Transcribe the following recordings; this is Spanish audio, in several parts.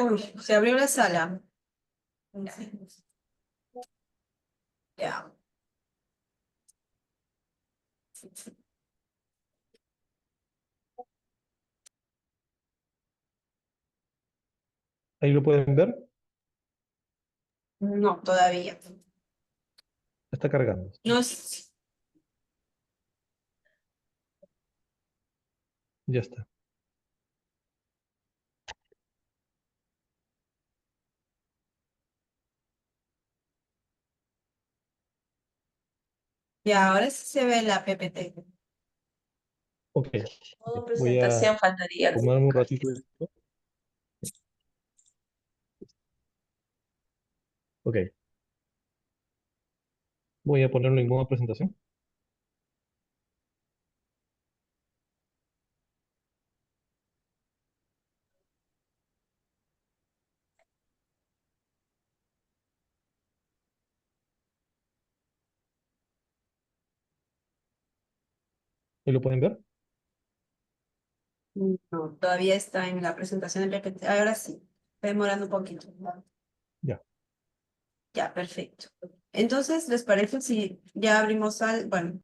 Uy, se abrió la sala. Ya. Ahí lo pueden ver, No, todavía. está cargando. No es. Ya está. Ya, ahora sí se ve la PPT. Ok, Modo voy a presentación faltaría. tomarme un ratito de esto. Ok, voy a ponerlo en modo presentación. Ahí lo pueden ver. No, todavía está en la presentación de PPT. Ahora sí, está demorando un poquito. Ya, Ya, perfecto. Entonces, ¿les parece si ya abrimos bueno,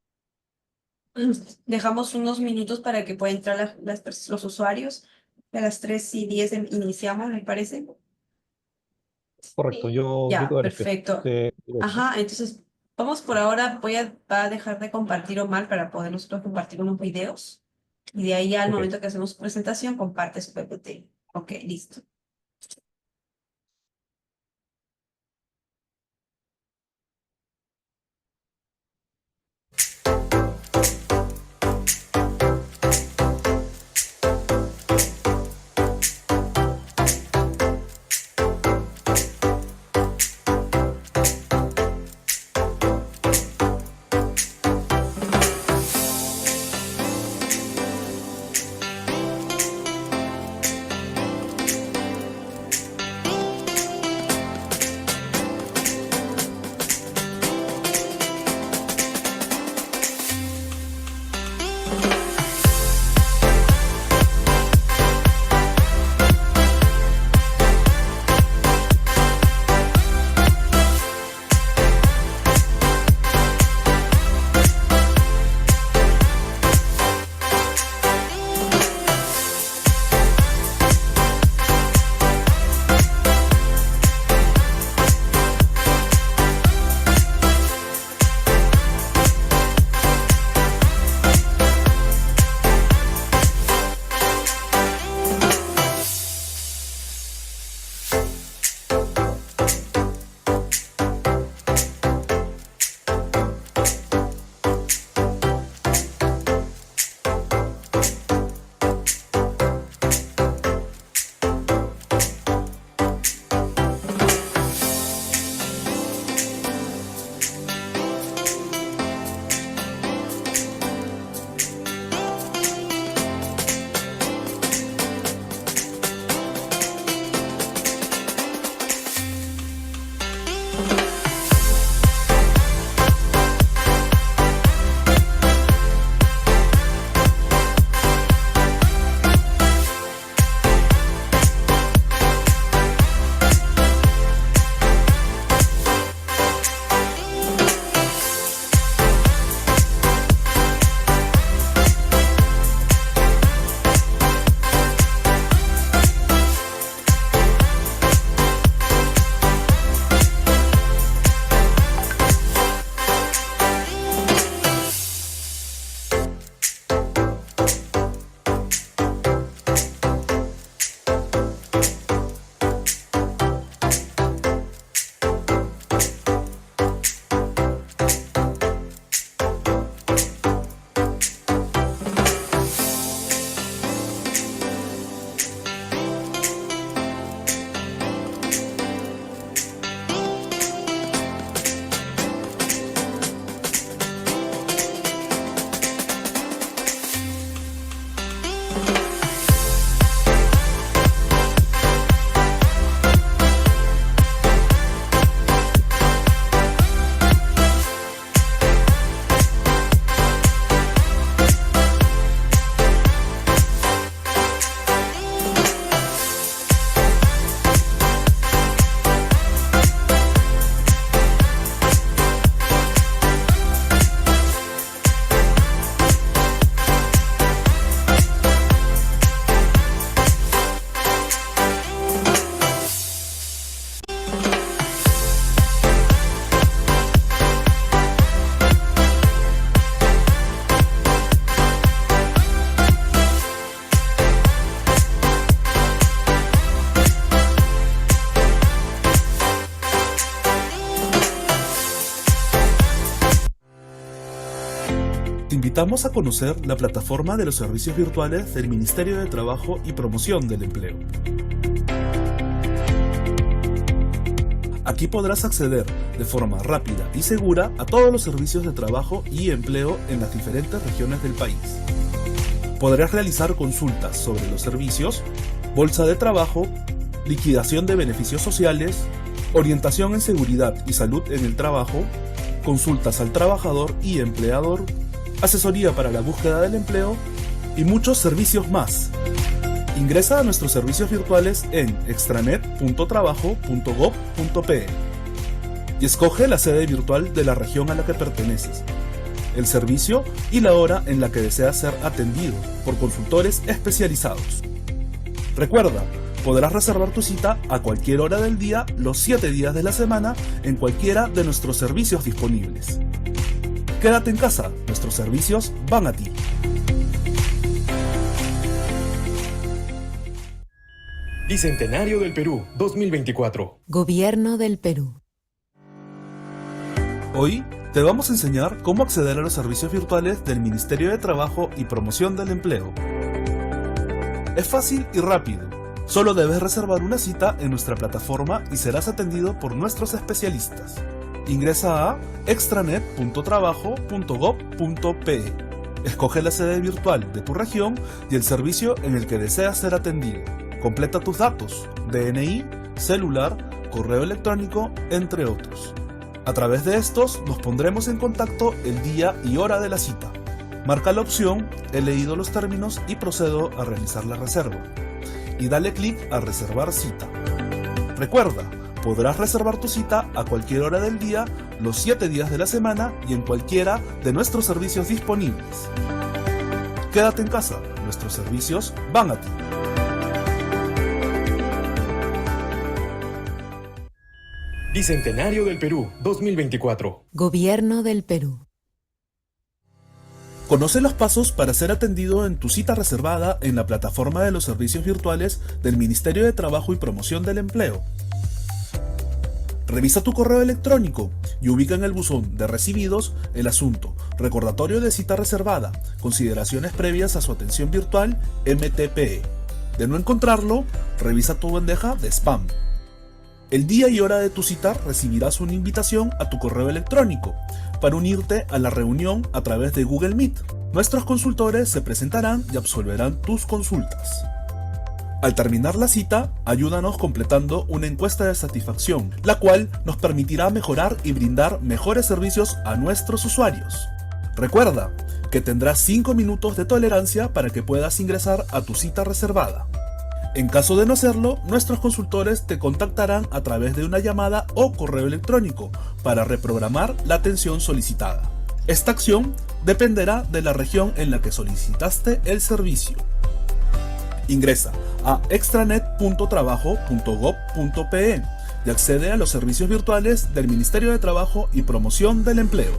dejamos unos minutos para que puedan entrar los usuarios? A las 3:10 iniciamos, ¿me parece? correcto. Yo Ya, quedo a la espera. perfecto. Digo eso. Ajá, entonces vamos por ahora. Va a dejar de compartir Omar para poder nosotros compartir unos videos. Y de ahí ya al Ok. momento que hacemos presentación, comparte su PPT. Ok, listo. invitamos a conocer la plataforma de los servicios virtuales del Ministerio de Trabajo y Promoción del Empleo. Aquí podrás acceder de forma rápida y segura a todos los servicios de trabajo y empleo en las diferentes regiones del país. Podrás realizar consultas sobre los servicios, bolsa de trabajo, liquidación de beneficios sociales, orientación en seguridad y salud en el trabajo, consultas al trabajador y empleador, asesoría para la búsqueda del empleo y muchos servicios más. Ingresa a nuestros servicios virtuales en extranet.trabajo.gov.pe y escoge la sede virtual de la región a la que perteneces, el servicio y la hora en la que deseas ser atendido por consultores especializados. Recuerda, podrás reservar tu cita a cualquier hora del día, los 7 días de la semana, en cualquiera de nuestros servicios disponibles. Quédate en casa, nuestros servicios van a ti. Bicentenario del Perú 2024. Gobierno del Perú. Hoy te vamos a enseñar cómo acceder a los servicios virtuales del Ministerio de Trabajo y Promoción del Empleo. Es fácil y rápido. Solo debes reservar una cita en nuestra plataforma y serás atendido por nuestros especialistas. Ingresa a extranet.trabajo.gov.pe. Escoge la sede virtual de tu región y el servicio en el que deseas ser atendido. Completa tus datos, DNI, celular, correo electrónico, entre otros. A través de estos nos pondremos en contacto el día y hora de la cita. Marca la opción "He leído los términos y procedo a realizar la reserva" y dale clic a reservar cita. Recuerda, podrás reservar tu cita a cualquier hora del día, los 7 días de la semana y en cualquiera de nuestros servicios disponibles. Quédate en casa, nuestros servicios van a ti. Bicentenario del Perú 2024. Gobierno del Perú. Conoce los pasos para ser atendido en tu cita reservada en la plataforma de los servicios virtuales del Ministerio de Trabajo y Promoción del Empleo. Revisa tu correo electrónico y ubica en el buzón de recibidos el asunto "Recordatorio de cita reservada, consideraciones previas a su atención virtual MTPE". De no encontrarlo, revisa tu bandeja de spam. El día y hora de tu cita recibirás una invitación a tu correo electrónico para unirte a la reunión a través de Google Meet. Nuestros consultores se presentarán y absolverán tus consultas. Al terminar la cita, ayúdanos completando una encuesta de satisfacción, la cual nos permitirá mejorar y brindar mejores servicios a nuestros usuarios. Recuerda que tendrás 5 minutos de tolerancia para que puedas ingresar a tu cita reservada. En caso de no hacerlo, nuestros consultores te contactarán a través de una llamada o correo electrónico para reprogramar la atención solicitada. Esta acción dependerá de la región en la que solicitaste el servicio. Ingresa a extranet.trabajo.gov.pe y accede a los servicios virtuales del Ministerio de Trabajo y Promoción del Empleo.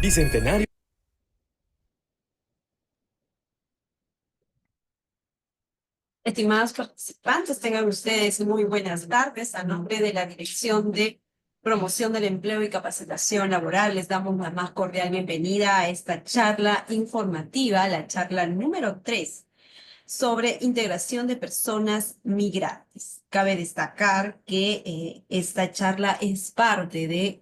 Bicentenario. Estimados participantes, tengan ustedes muy buenas tardes. A nombre de la Dirección de Promoción del Empleo y Capacitación Laboral, les damos la más cordial bienvenida a esta charla informativa, la charla número 3, sobre integración de personas migrantes. Cabe destacar que esta charla es parte de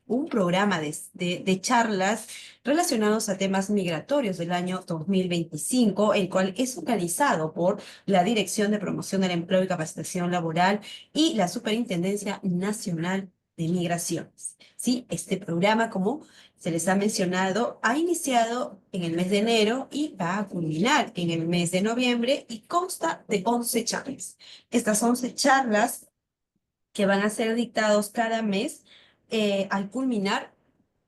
un programa de charlas relacionados a temas migratorios del año 2025, el cual es organizado por la Dirección de Promoción del Empleo y Capacitación Laboral y la Superintendencia Nacional de Migraciones. Sí, este programa, como se les ha mencionado, ha iniciado en el mes de enero y va a culminar en el mes de noviembre y consta de 11 charlas. Estas 11 charlas que van a ser dictados cada mes, al culminar,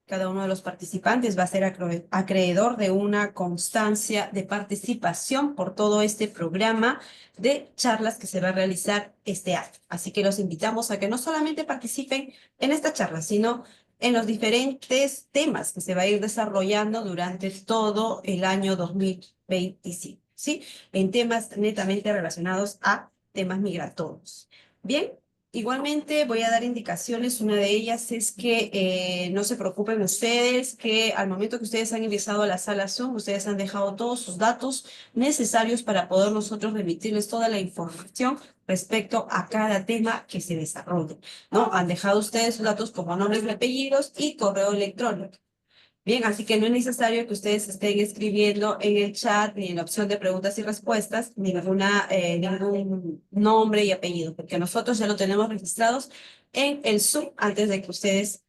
cada uno de los participantes va a ser acreedor de una constancia de participación por todo este programa de charlas que se va a realizar este año. Así que los invitamos a que no solamente participen en esta charla, sino en los diferentes temas que se va a ir desarrollando durante todo el año 2025, ¿sí? En temas netamente relacionados a temas migratorios. Bien, igualmente voy a dar indicaciones. Una de ellas es que no se preocupen ustedes, que al momento que ustedes han ingresado a la sala Zoom, ustedes han dejado todos sus datos necesarios para poder nosotros remitirles toda la información respecto a cada tema que se desarrolle, ¿no? Han dejado ustedes sus datos como nombres y apellidos y correo electrónico. Bien, así que no es necesario que ustedes estén escribiendo en el chat ni en la opción de preguntas y respuestas ningún nombre y apellido, porque nosotros ya lo tenemos registrados en el Zoom antes de que ustedes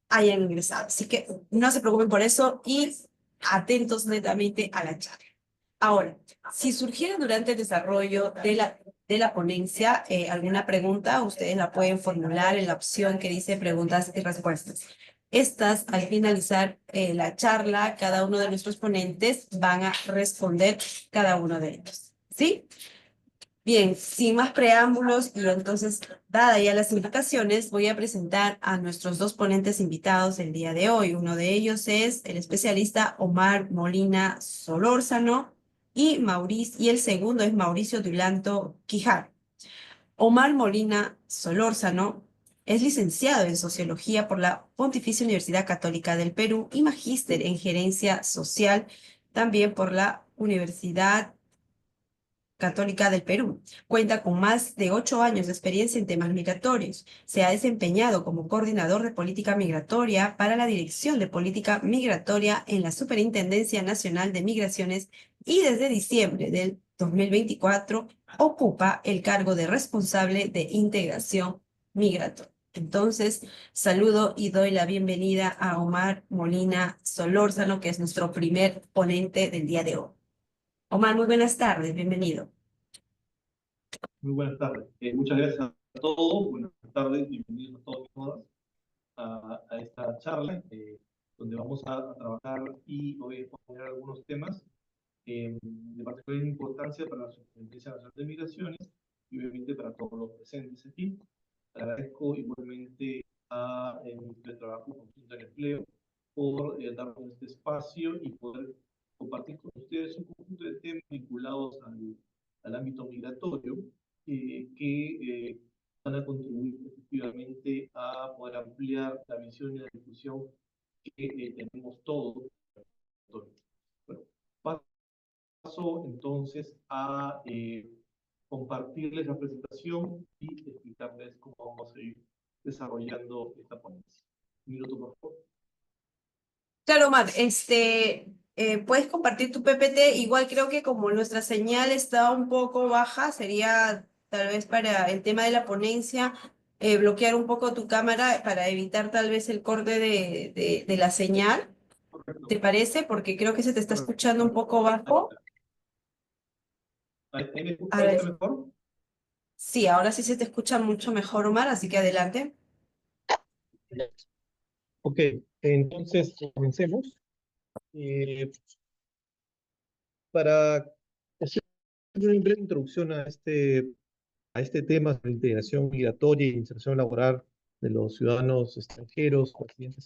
hayan ingresado. Así que no se preocupen por eso y atentos netamente a la charla. Ahora, si surgiera durante el desarrollo de la ponencia alguna pregunta, ustedes la pueden formular en la opción que dice preguntas y respuestas. Estas, al finalizar la charla, cada uno de nuestros ponentes van a responder cada uno de ellos. ¿Sí? Bien, sin más preámbulos y entonces, dadas ya las invitaciones, voy a presentar a nuestros dos ponentes invitados el día de hoy. Uno de ellos es el especialista Omar Molina Solórzano y el segundo es Mauricio Dulanto Quijar. Omar Molina Solórzano es licenciado en Sociología por la Pontificia Universidad Católica del Perú y magíster en Gerencia Social también por la Universidad Católica del Perú. Cuenta con más de 8 años de experiencia en temas migratorios. Se ha desempeñado como coordinador de política migratoria para la Dirección de Política Migratoria en la Superintendencia Nacional de Migraciones y desde diciembre del 2024 ocupa el cargo de responsable de integración migratoria. Entonces, saludo y doy la bienvenida a Omar Molina Solórzano, que es nuestro primer ponente del día de hoy. Omar, muy buenas tardes, bienvenido. Muy buenas tardes. Muchas gracias a todos. Buenas tardes, bienvenidos a todos y todas a esta charla donde vamos a trabajar y voy a exponer algunos temas de particular importancia para la Superintendencia Nacional de Migraciones y obviamente para todos los presentes aquí. Agradezco igualmente a el Ministerio de Trabajo, Conjunto del Empleo, por darnos este espacio y poder compartir con ustedes un conjunto de temas vinculados al ámbito migratorio que van a contribuir efectivamente a poder ampliar la visión y la discusión que tenemos todos. Bueno, paso entonces a compartirles la presentación y explicarles cómo vamos a ir desarrollando esta ponencia. Un minuto, por favor. Claro, Omar, puedes compartir tu PPT. Igual creo que como nuestra señal está un poco baja, sería tal vez para el tema de la ponencia bloquear un poco tu cámara para evitar tal vez el corte de la señal. ¿Te parece? Porque creo que se te está escuchando un poco bajo. ¿Ahí me A ver. escucha mejor? Sí, ahora sí se te escucha mucho mejor, Omar, así que adelante. Ok, entonces comencemos. Para hacer una breve introducción a este tema de integración migratoria y inserción laboral de los ciudadanos extranjeros o residentes,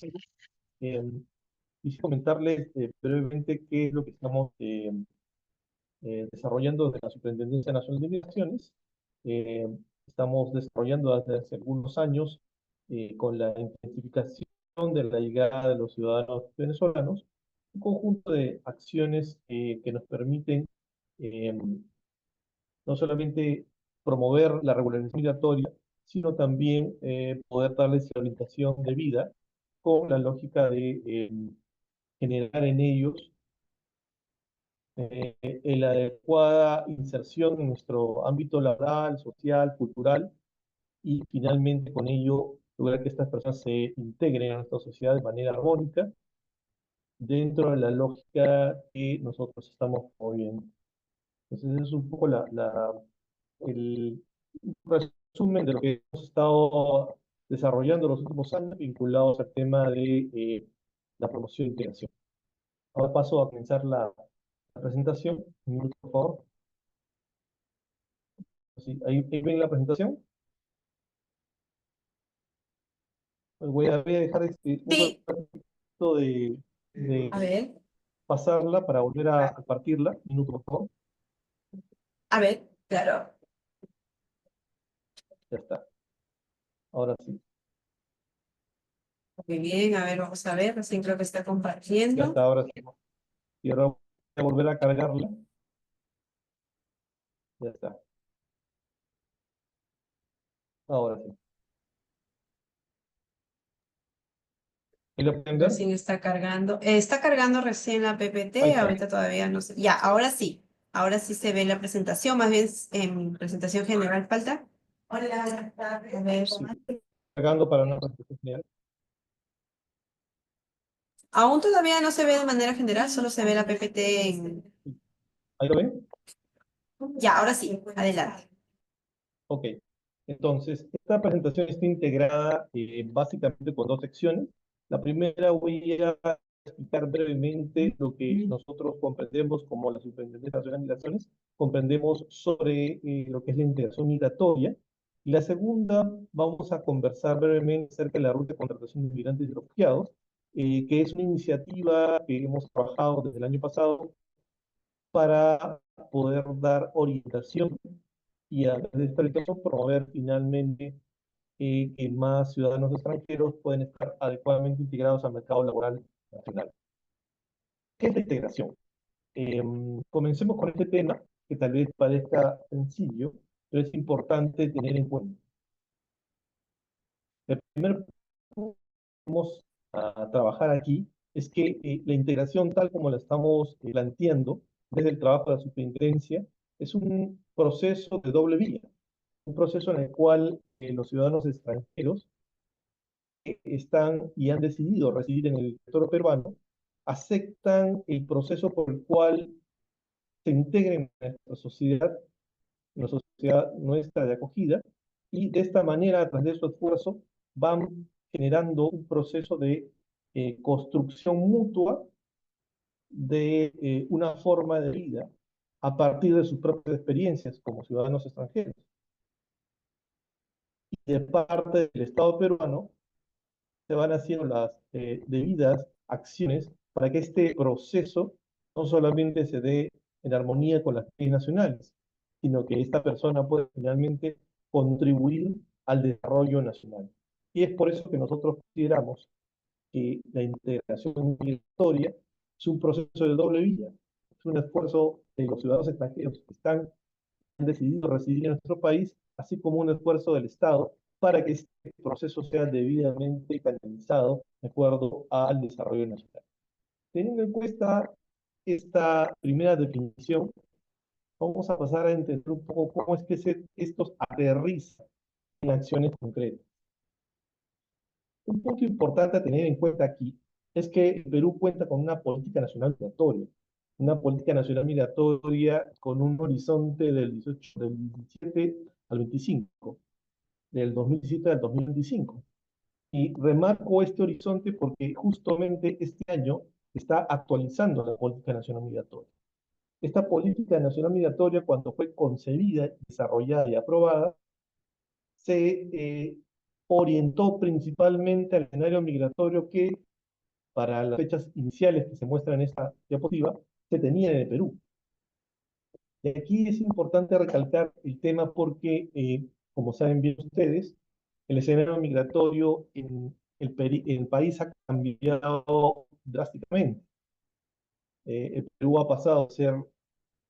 quisiera comentarles brevemente qué es lo que estamos desarrollando desde la Superintendencia Nacional de Migraciones. Estamos desarrollando desde hace algunos años con la intensificación de la llegada de los ciudadanos venezolanos, un conjunto de acciones que nos permiten no solamente promover la regularización migratoria, sino también poder darles orientación de vida con la lógica de generar en ellos la adecuada inserción en nuestro ámbito laboral, social, cultural, y finalmente con ello lograr que estas personas se integren a nuestra sociedad de manera armónica dentro de la lógica que nosotros estamos promoviendo. Entonces, ese es un poco el resumen de lo que hemos estado desarrollando en los últimos años vinculados al tema de la promoción e integración. Ahora paso a comenzar la presentación. Un minuto, por favor. Sí, ahí ven la presentación. Voy a dejar un Sí, ratito de a ver, pasarla para volver a compartirla. Un minuto, por favor. a ver, claro. Ya está. Ahora sí. Muy bien, a ver, vamos a ver, recién creo que está Ya compartiendo. está, ahora sí. Y ahora voy a volver a cargarla. Ya está. Ahora sí. ¿Y lo pueden ver? Recién está cargando. Está cargando recién la Ahí PPT, está. ahorita todavía no sé. Ya, ahora sí. Ahora sí se ve la presentación, más bien en presentación general falta. Hola, buenas tardes. A ver. Sí. Cargando para una presentación general. Aún todavía no se ve de manera general, solo se ve la PPT en... ¿Ahí lo ven? Ya, ahora sí, adelante. Ok. Entonces, esta presentación está integrada básicamente con dos secciones. La primera voy a explicar brevemente lo que nosotros comprendemos como la Superintendencia Nacional de Migraciones, comprendemos sobre lo que es la integración migratoria. Y la segunda, vamos a conversar brevemente acerca de la ruta de contratación de inmigrantes y refugiados, que es una iniciativa que hemos trabajado desde el año pasado para poder dar orientación y a través de esta orientación promover finalmente que más ciudadanos extranjeros pueden estar adecuadamente integrados al mercado laboral nacional. ¿Qué es la integración? Comencemos con este tema, que tal vez parezca sencillo, pero es importante tener en cuenta. El primer punto que vamos a trabajar aquí es que la integración tal como la estamos planteando desde el trabajo de la superintendencia es un proceso de doble vía, un proceso en el cual los ciudadanos extranjeros que están y han decidido residir en el territorio peruano aceptan el proceso por el cual se integren en nuestra sociedad nuestra de acogida, y de esta manera, a través de su esfuerzo, van generando un proceso de construcción mutua de una forma de vida a partir de sus propias experiencias como ciudadanos extranjeros. Y de parte del Estado peruano, se van haciendo las debidas acciones para que este proceso no solamente se dé en armonía con las leyes nacionales, sino que esta persona pueda finalmente contribuir al desarrollo nacional. Y es por eso que nosotros consideramos que la integración migratoria es un proceso de doble vía, es un esfuerzo de los ciudadanos extranjeros que han decidido residir en nuestro país, así como un esfuerzo del Estado para que este proceso sea debidamente canalizado de acuerdo al desarrollo nacional. Teniendo en cuenta esta primera definición, vamos a pasar a entender un poco cómo es que estos aterrizan en acciones concretas. Un punto importante a tener en cuenta aquí es que el Perú cuenta con una política nacional migratoria, una política nacional migratoria con un horizonte del 17 al 25, del 2017 al 2025. Y remarco este horizonte porque justamente este año está actualizando la política nacional migratoria. Esta política nacional migratoria, cuando fue concebida, desarrollada y aprobada, se orientó principalmente al escenario migratorio que, para las fechas iniciales que se muestran en esta diapositiva, se tenía en el Perú. Y aquí es importante recalcar el tema porque, como saben bien ustedes, el escenario migratorio en el país ha cambiado drásticamente. El Perú ha pasado a ser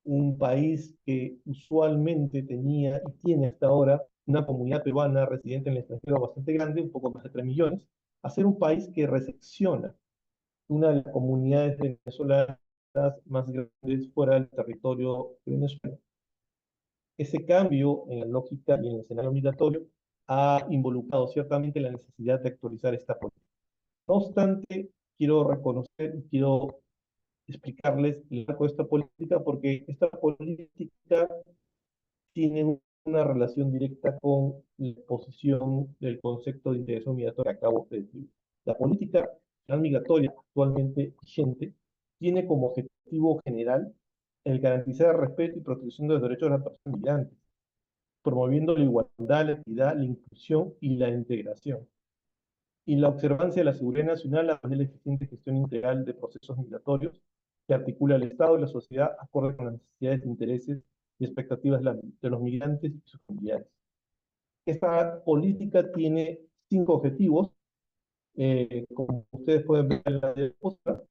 un país que usualmente tenía y tiene hasta ahora una comunidad peruana residente en el extranjero bastante grande, un poco más de 3 millones, a ser un país que recepciona una de las comunidades venezolanas más grandes fuera del territorio de Venezuela. Ese cambio en la lógica y en el escenario migratorio ha involucrado ciertamente la necesidad de actualizar esta política. No obstante, quiero reconocer y quiero explicarles el marco de esta política porque esta política tiene una relación directa con la exposición del concepto de integración migratoria que acabo de decir. La política migratoria actualmente vigente tiene como objetivo general el garantizar el respeto y protección de los derechos de las personas migrantes, promoviendo la igualdad, la equidad, la inclusión y la integración, y la observancia de la seguridad nacional a través de la eficiente gestión integral de procesos migratorios que articula el Estado y la sociedad acorde con las necesidades, intereses y expectativas de los migrantes y sus familiares. Esta política tiene 5 objetivos, como ustedes pueden ver en la diapositiva,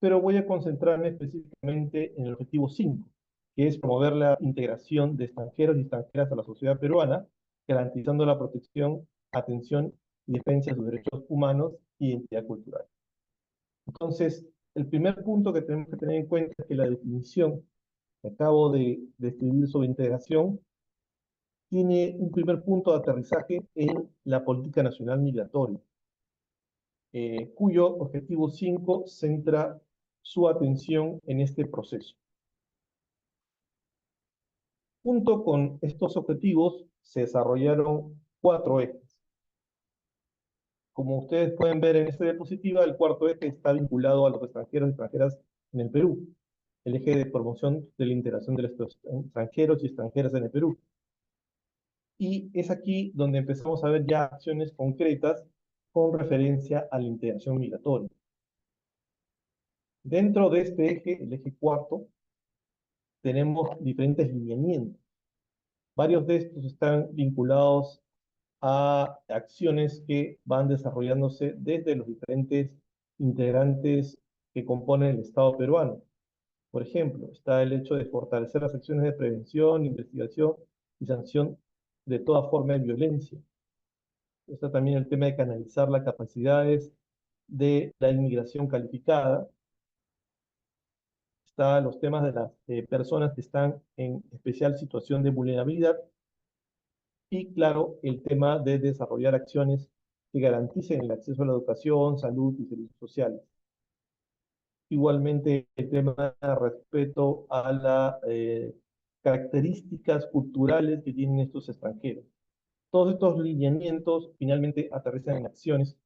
pero voy a concentrarme específicamente en el objetivo 5, que es promover la integración de extranjeros y extranjeras a la sociedad peruana, garantizando la protección, atención y defensa de sus derechos humanos y identidad cultural. Entonces, el primer punto que tenemos que tener en cuenta es que la definición que acabo de describir sobre integración tiene un primer punto de aterrizaje en la política nacional migratoria, cuyo objetivo 5 centra su atención en este proceso. Junto con estos objetivos se desarrollaron 4 ejes. Como ustedes pueden ver en esta diapositiva, el cuarto eje está vinculado a los extranjeros y extranjeras en el Perú, el eje de promoción de la integración de los extranjeros y extranjeras en el Perú. Y es aquí donde empezamos a ver ya acciones concretas con referencia a la integración migratoria. Dentro de este eje, el eje cuarto, tenemos diferentes lineamientos. Varios de estos están vinculados a acciones que van desarrollándose desde los diferentes integrantes que componen el Estado peruano. Por ejemplo, está el hecho de fortalecer las acciones de prevención, investigación y sanción de toda forma de violencia. Está también el tema de canalizar las capacidades de la inmigración calificada. Está los temas de las personas que están en especial situación de vulnerabilidad. Y claro, el tema de desarrollar acciones que garanticen el acceso a la educación, salud y servicios sociales. Igualmente, el tema de respeto a las características culturales que tienen estos extranjeros. Todos estos lineamientos finalmente aterrizan en acciones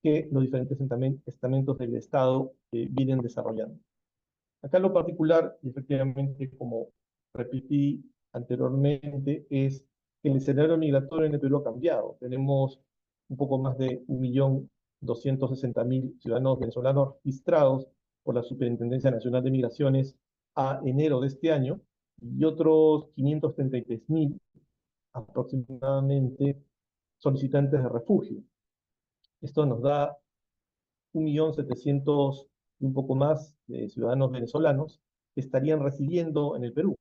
que los diferentes estamentos del Estado vienen desarrollando. Acá lo particular, y efectivamente como repetí anteriormente, es que el escenario migratorio en el Perú ha cambiado. Tenemos un poco más de 1.260.000 ciudadanos venezolanos registrados por la Superintendencia Nacional de Migraciones a enero de este año, y otros 533.000 aproximadamente solicitantes de refugio. Esto nos da 1.700.000 y un poco más de ciudadanos venezolanos que estarían residiendo en el Perú.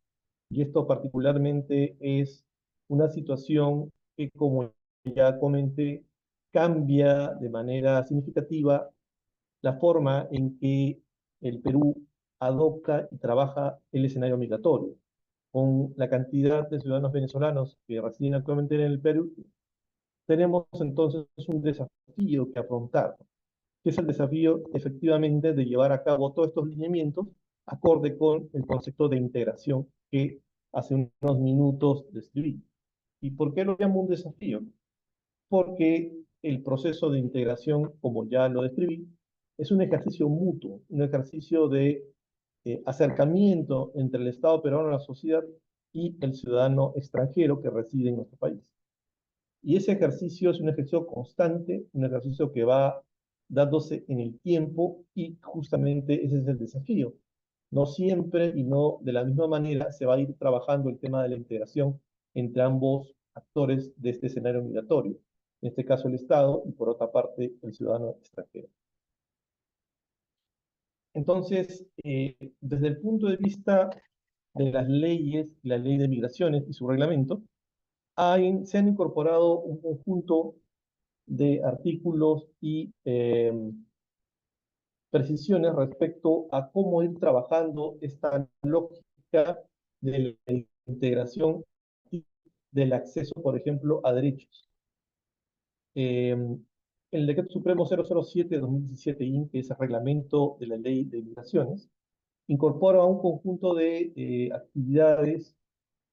Y esto particularmente es una situación que, como ya comenté, cambia de manera significativa la forma en que el Perú adopta y trabaja el escenario migratorio. Con la cantidad de ciudadanos venezolanos que residen actualmente en el Perú, tenemos entonces un desafío que afrontar, que es el desafío efectivamente de llevar a cabo todos estos lineamientos acorde con el concepto de integración que hace unos minutos describí. ¿Y por qué lo llamo un desafío? Porque el proceso de integración, como ya lo describí, es un ejercicio mutuo, un ejercicio de acercamiento entre el Estado peruano a la sociedad y el ciudadano extranjero que reside en nuestro país. Y ese ejercicio es un ejercicio constante, un ejercicio que va dándose en el tiempo, y justamente ese es el desafío. No siempre y no de la misma manera se va a ir trabajando el tema de la integración entre ambos actores de este escenario migratorio. En este caso el Estado y por otra parte el ciudadano extranjero. Entonces, desde el punto de vista de las leyes, la ley de migraciones y su reglamento, se han incorporado un conjunto de artículos y precisiones respecto a cómo ir trabajando esta lógica de la integración y del acceso, por ejemplo, a derechos. El Decreto Supremo 007 de 2017, que es el reglamento de la Ley de Migraciones, incorpora un conjunto de actividades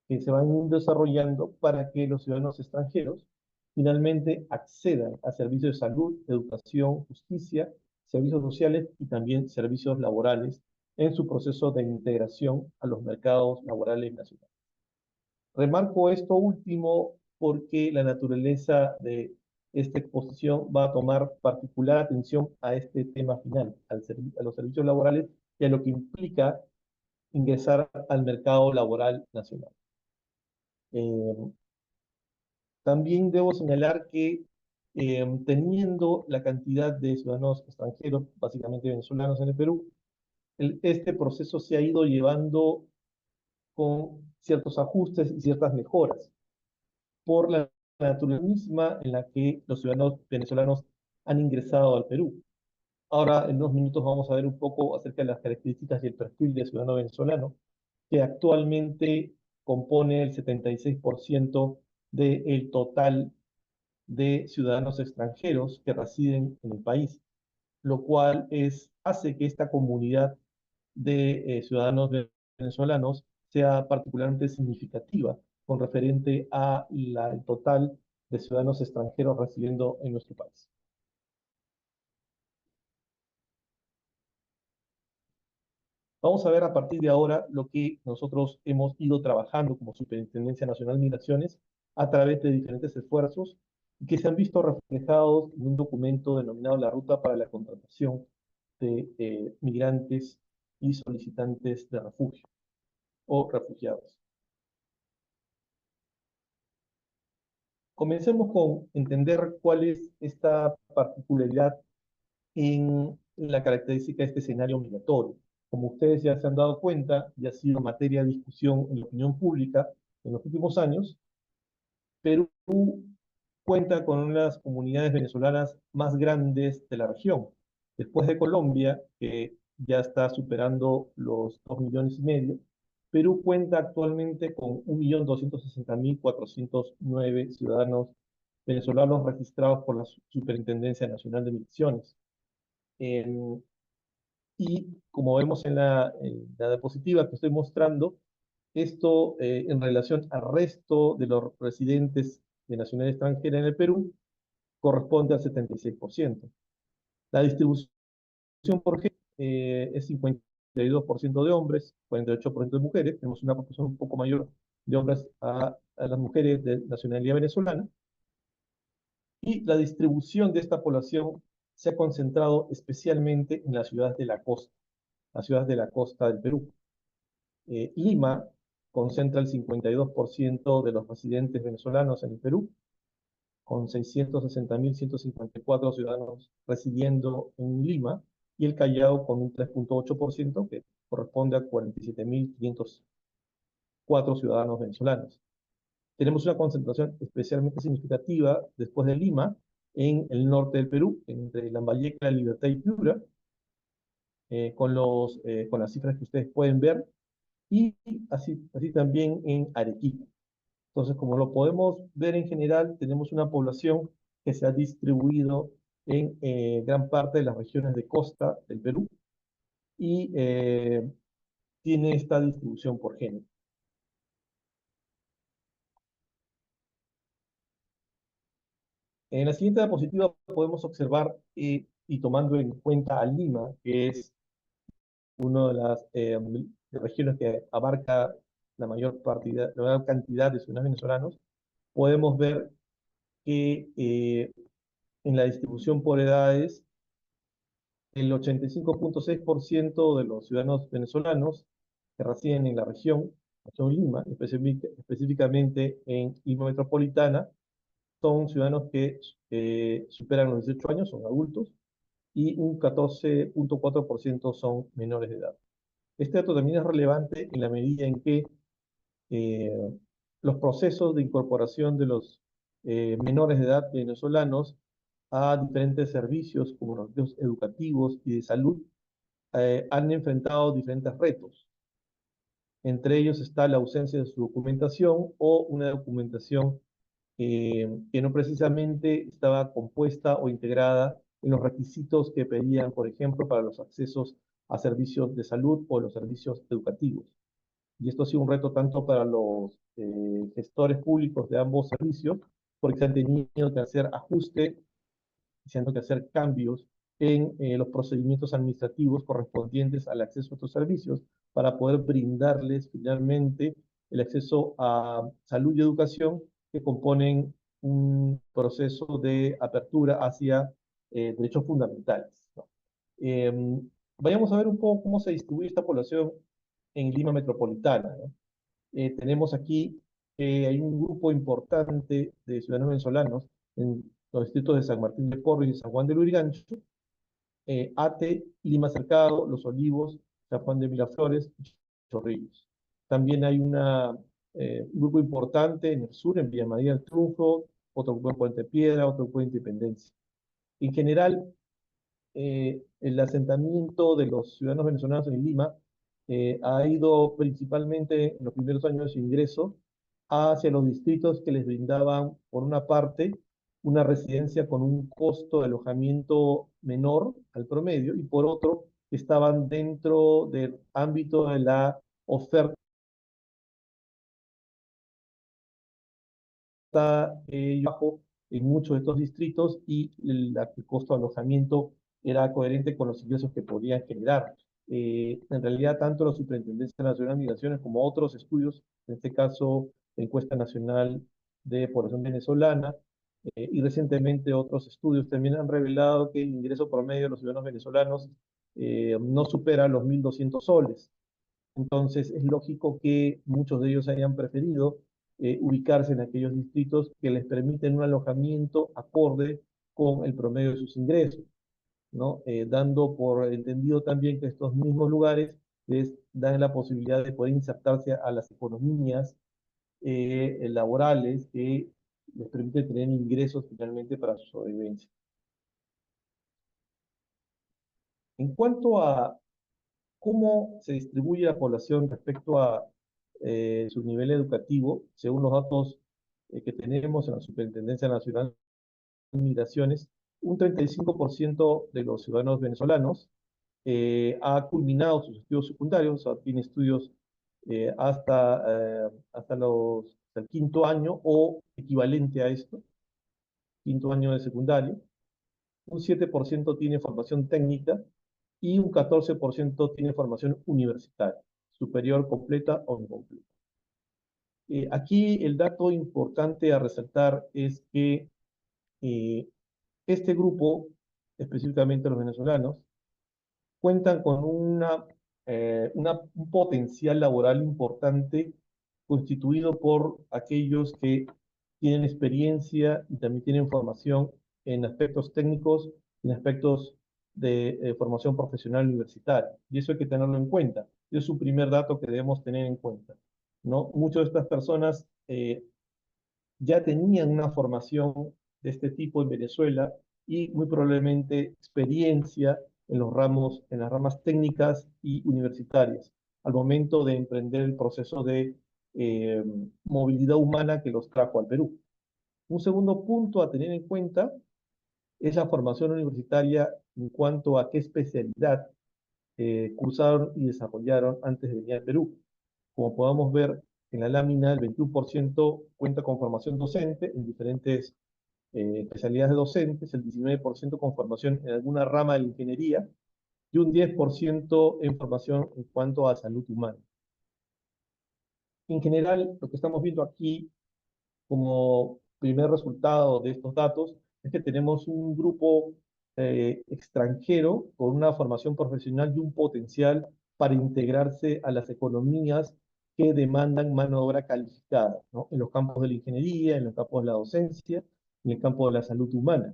que se van desarrollando para que los ciudadanos extranjeros finalmente accedan a servicios de salud, educación, justicia, servicios sociales y también servicios laborales en su proceso de integración a los mercados laborales nacionales. Remarco esto último porque la naturaleza de esta exposición va a tomar particular atención a este tema final, a los servicios laborales y a lo que implica ingresar al mercado laboral nacional. También debo señalar que teniendo la cantidad de ciudadanos extranjeros, básicamente venezolanos en el Perú, este proceso se ha ido llevando con ciertos ajustes y ciertas mejoras por la naturaleza misma en la que los ciudadanos venezolanos han ingresado al Perú. Ahora, en unos minutos vamos a ver un poco acerca de las características y el perfil del ciudadano venezolano, que actualmente compone el 76% del total de ciudadanos extranjeros que residen en el país, lo cual hace que esta comunidad de ciudadanos venezolanos sea particularmente significativa con referente a el total de ciudadanos extranjeros residiendo en nuestro país. Vamos a ver a partir de ahora lo que nosotros hemos ido trabajando como Superintendencia Nacional de Migraciones a través de diferentes esfuerzos que se han visto reflejados en un documento denominado la Ruta para la Contratación de Migrantes y Solicitantes de Refugio o Refugiados. Comencemos con entender cuál es esta particularidad en la característica de este escenario migratorio. Como ustedes ya se han dado cuenta, y ha sido materia de discusión en la opinión pública en los últimos años, Perú cuenta con una de las comunidades venezolanas más grandes de la región. Después de Colombia, que ya está superando los 2,5 millones, Perú cuenta actualmente con 1.260.409 ciudadanos venezolanos registrados por la Superintendencia Nacional de Migraciones. Y como vemos en la diapositiva que estoy mostrando, esto en relación al resto de los residentes de nacionalidad extranjera en el Perú corresponde al 76%. La distribución por género es 52% de hombres, 48% de mujeres. Tenemos una proporción un poco mayor de hombres a las mujeres de nacionalidad venezolana. Y la distribución de esta población se ha concentrado especialmente en las ciudades de la costa del Perú. Lima concentra el 52% de los residentes venezolanos en el Perú, con 660.154 ciudadanos residiendo en Lima, y el Callao con un 3,8%, que corresponde a 47.504 ciudadanos venezolanos. Tenemos una concentración especialmente significativa después de Lima, en el norte del Perú, entre Lambayeque, La Libertad y Piura, con las cifras que ustedes pueden ver, y así también en Arequipa. Entonces, como lo podemos ver en general, tenemos una población que se ha distribuido en gran parte de las regiones de costa del Perú y tiene esta distribución por género. En la siguiente diapositiva podemos observar, y tomando en cuenta a Lima, que es una de las regiones que abarca la mayor cantidad de ciudadanos venezolanos, podemos ver que en la distribución por edades, el 85,6% de los ciudadanos venezolanos que residen en la región Lima, específicamente en Lima Metropolitana, son ciudadanos que superan los 18 años, son adultos, y un 14,4% son menores de edad. Este dato también es relevante en la medida en que los procesos de incorporación de los menores de edad venezolanos a diferentes servicios como los servicios educativos y de salud han enfrentado diferentes retos. Entre ellos está la ausencia de su documentación o una documentación que no precisamente estaba compuesta o integrada en los requisitos que pedían, por ejemplo, para los accesos a servicios de salud o los servicios educativos. Y esto ha sido un reto tanto para los gestores públicos de ambos servicios, porque se han tenido que hacer ajustes, se han tenido que hacer cambios en los procedimientos administrativos correspondientes al acceso a estos servicios para poder brindarles finalmente el acceso a salud y educación que componen un proceso de apertura hacia derechos fundamentales, ¿no? Vayamos a ver un poco cómo se distribuye esta población en Lima Metropolitana, ¿no? Tenemos aquí hay un grupo importante de ciudadanos venezolanos en los distritos de San Martín de Porres y San Juan de Lurigancho, Ate, Lima Cercado, Los Olivos, San Juan de Miraflores y Chorrillos. También hay un grupo importante en el sur, en Villa María del Triunfo, otro grupo en Puente Piedra, otro grupo en Independencia. En general, el asentamiento de los ciudadanos venezolanos en Lima ha ido principalmente en los primeros años de su ingreso hacia los distritos que les brindaban, por una parte, una residencia con un costo de alojamiento menor al promedio y por otro, estaban dentro del ámbito de la oferta bajo en muchos de estos distritos y el costo de alojamiento era coherente con los ingresos que podían generar. En realidad, tanto la Superintendencia Nacional de Migraciones como otros estudios, en este caso la Encuesta Nacional de Población Venezolana, y recientemente otros estudios también han revelado que el ingreso promedio de los ciudadanos venezolanos no supera los 1.200 soles. Entonces, es lógico que muchos de ellos hayan preferido ubicarse en aquellos distritos que les permiten un alojamiento acorde con el promedio de sus ingresos, ¿no? Dando por entendido también que estos mismos lugares les dan la posibilidad de poder insertarse a las economías laborales que les permiten tener ingresos finalmente para su sobrevivencia. En cuanto a cómo se distribuye la población respecto a su nivel educativo, según los datos que tenemos en la Superintendencia Nacional de Migraciones, un 35% de los ciudadanos venezolanos ha culminado sus estudios secundarios, o sea, tiene estudios hasta el quinto año o equivalente a esto, quinto año de secundaria. Un 7% tiene formación técnica y un 14% tiene formación universitaria, superior completa o incompleta. Aquí el dato importante a resaltar es que este grupo, específicamente los venezolanos, cuentan con un potencial laboral importante constituido por aquellos que tienen experiencia y también tienen formación en aspectos técnicos, en aspectos de formación profesional universitaria. Y eso hay que tenerlo en cuenta. Es un primer dato que debemos tener en cuenta, ¿no? Muchas de estas personas ya tenían una formación de este tipo en Venezuela y muy probablemente experiencia en en las ramas técnicas y universitarias, al momento de emprender el proceso de movilidad humana que los trajo al Perú. Un segundo punto a tener en cuenta es la formación universitaria en cuanto a qué especialidad cursaron y desarrollaron antes de venir al Perú. Como podamos ver en la lámina, el 21% cuenta con formación docente en diferentes especialidades de docentes, el 19% con formación en alguna rama de la ingeniería y un 10% en formación en cuanto a salud humana. En general, lo que estamos viendo aquí como primer resultado de estos datos es que tenemos un grupo extranjero con una formación profesional y un potencial para integrarse a las economías que demandan mano de obra calificada, ¿no? En los campos de la ingeniería, en los campos de la docencia, en el campo de la salud humana.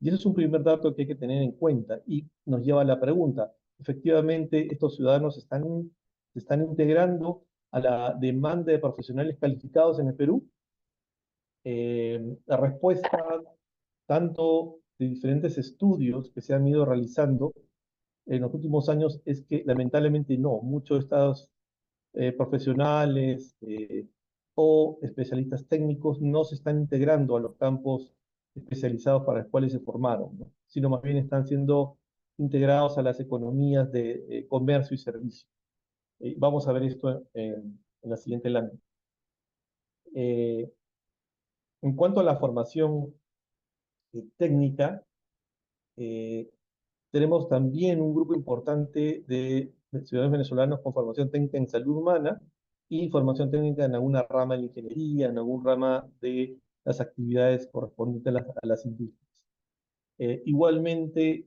Y ese es un primer dato que hay que tener en cuenta y nos lleva a la pregunta, efectivamente, estos ciudadanos se están integrando a la demanda de profesionales calificados en el Perú. La respuesta, tanto de diferentes estudios que se han ido realizando en los últimos años, es que lamentablemente no. Muchos de estos profesionales o especialistas técnicos no se están integrando a los campos especializados para los cuales se formaron, ¿no? Sino más bien están siendo integrados a las economías de comercio y servicio. Vamos a ver esto en la siguiente lámina. En cuanto a la formación técnica, tenemos también un grupo importante de ciudadanos venezolanos con formación técnica en salud humana y formación técnica en alguna rama de la ingeniería, en algún rama de las actividades correspondientes a las industrias. Igualmente,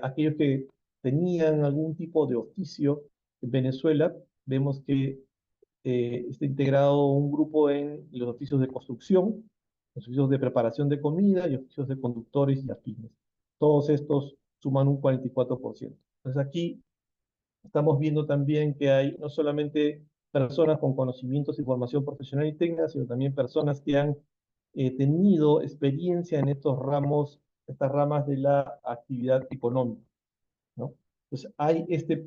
aquellos que tenían algún tipo de oficio en Venezuela, vemos que está integrado un grupo en los oficios de construcción, los oficios de preparación de comida y oficios de conductores y afines. Todos estos suman un 44%. Entonces aquí estamos viendo también que hay no solamente personas con conocimientos y formación profesional y técnica, sino también personas que han tenido experiencia en estos ramos, estas ramas de la actividad económica, ¿no? Entonces,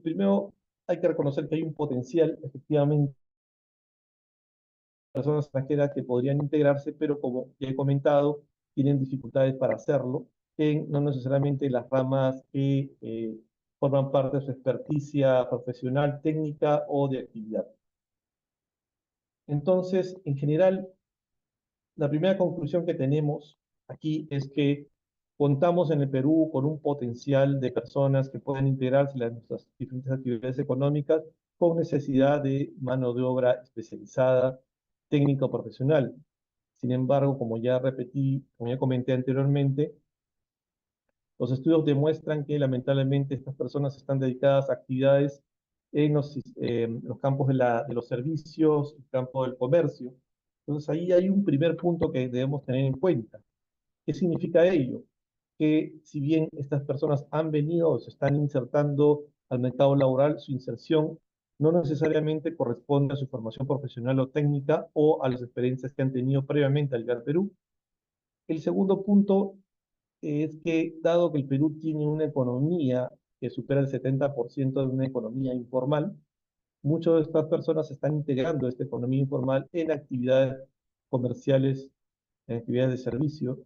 primero hay que reconocer que hay un potencial, efectivamente, de personas extranjeras que podrían integrarse, pero como ya he comentado, tienen dificultades para hacerlo, no necesariamente las ramas que forman parte de su experticia profesional, técnica o de actividad. Entonces, en general, la primera conclusión que tenemos aquí es que contamos en el Perú con un potencial de personas que pueden integrarse en nuestras diferentes actividades económicas con necesidad de mano de obra especializada, técnica o profesional. Sin embargo, como ya repetí, como ya comenté anteriormente, los estudios demuestran que lamentablemente estas personas están dedicadas a actividades en los campos de los servicios, el campo del comercio. Entonces ahí hay un primer punto que debemos tener en cuenta. ¿Qué significa ello? Que si bien estas personas han venido o se están insertando al mercado laboral, su inserción no necesariamente corresponde a su formación profesional o técnica o a las experiencias que han tenido previamente al llegar al Perú. El segundo punto es que, dado que el Perú tiene una economía que supera el 70% de una economía informal, muchas de estas personas se están integrando a esta economía informal en actividades comerciales, en actividades de servicio,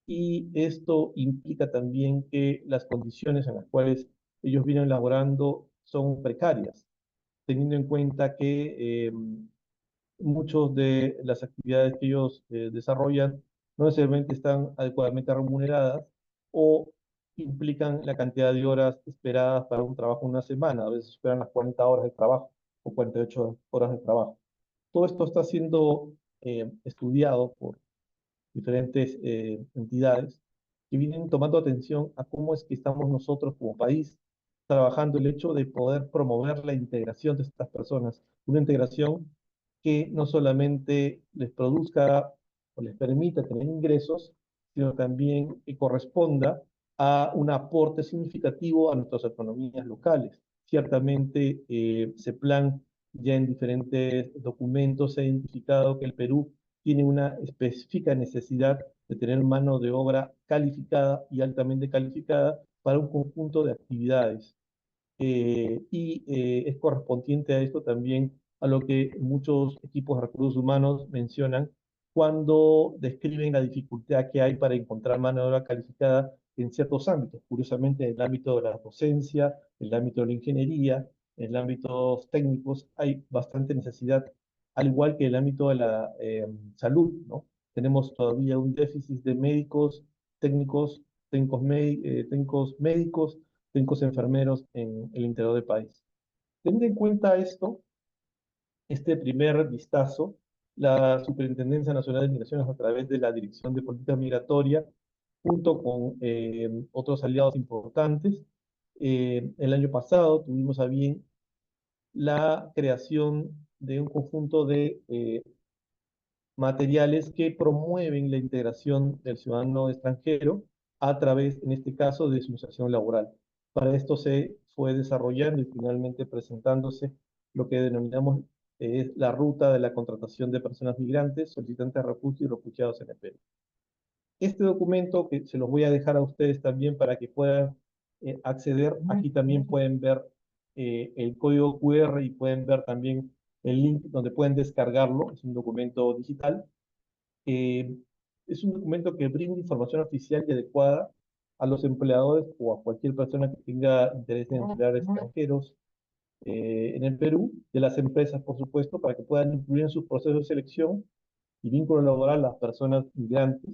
y esto implica también que las condiciones en las cuales ellos vienen laborando son precarias, teniendo en cuenta que muchas de las actividades que ellos desarrollan no necesariamente están adecuadamente remuneradas o implican la cantidad de horas esperadas para un trabajo en una semana. A veces esperan las 40 horas de trabajo o 48 horas de trabajo. Todo esto está siendo estudiado por diferentes entidades que vienen tomando atención a cómo es que estamos nosotros como país trabajando el hecho de poder promover la integración de estas personas, una integración que no solamente les produzca o les permita tener ingresos, sino también que corresponda a un aporte significativo a nuestras economías locales. Ciertamente, CEPLAN ya en diferentes documentos ha identificado que el Perú tiene una específica necesidad de tener mano de obra calificada y altamente calificada para un conjunto de actividades. Es correspondiente a esto también a lo que muchos equipos de recursos humanos mencionan cuando describen la dificultad que hay para encontrar mano de obra calificada en ciertos ámbitos. Curiosamente, en el ámbito de la docencia, en el ámbito de la ingeniería, en el ámbito técnicos, hay bastante necesidad, al igual que en el ámbito de la salud, ¿no? Tenemos todavía un déficit de médicos, técnicos, técnicos médicos, técnicos enfermeros en el interior del país. Teniendo en cuenta esto, este primer vistazo, la Superintendencia Nacional de Migraciones, a través de la Dirección de Política Migratoria, junto con otros aliados importantes, el año pasado tuvimos a bien la creación de un conjunto de materiales que promueven la integración del ciudadano extranjero a través, en este caso, de su inserción laboral. Para esto se fue desarrollando y finalmente presentándose lo que denominamos la ruta de la contratación de personas migrantes, solicitantes de refugio y refugiados en el Perú. Este documento, que se los voy a dejar a ustedes también para que puedan acceder, aquí también pueden ver el código QR y pueden ver también el link donde pueden descargarlo, es un documento digital. Es un documento que brinda información oficial y adecuada a los empleadores o a cualquier persona que tenga interés en emplear extranjeros en el Perú, de las empresas, por supuesto, para que puedan incluir en sus procesos de selección y vínculo laboral a las personas migrantes,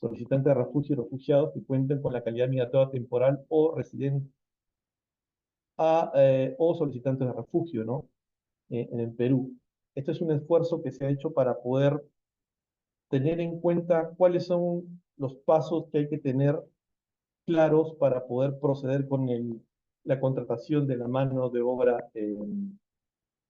solicitantes de refugio y refugiados que cuenten con la calidad migratoria temporal o residente o solicitantes de refugio, ¿no? En el Perú. Este es un esfuerzo que se ha hecho para poder tener en cuenta cuáles son los pasos que hay que tener claros para poder proceder con la contratación de la mano de obra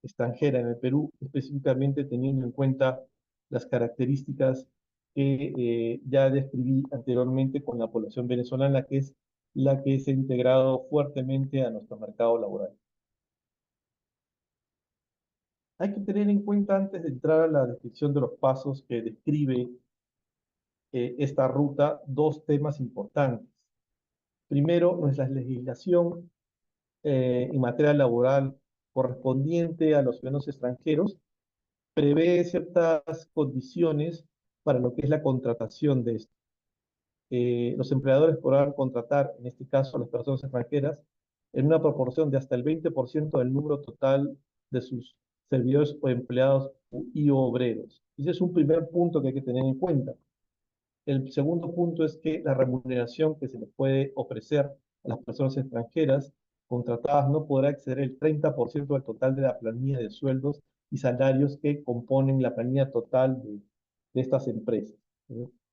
extranjera en el Perú, específicamente teniendo en cuenta las características que ya describí anteriormente con la población venezolana, que es la que se ha integrado fuertemente a nuestro mercado laboral. Hay que tener en cuenta, antes de entrar a la descripción de los pasos que describe esta ruta, dos temas importantes. Primero, nuestra legislación en materia laboral correspondiente a los ciudadanos extranjeros prevé ciertas condiciones para lo que es la contratación de esto. Los empleadores podrán contratar, en este caso, a las personas extranjeras en una proporción de hasta el 20% del número total de sus servidores o empleados y obreros. Ese es un primer punto que hay que tener en cuenta. El segundo punto es que la remuneración que se les puede ofrecer a las personas extranjeras contratadas no podrá exceder el 30% del total de la planilla de sueldos y salarios que componen la planilla total de estas empresas.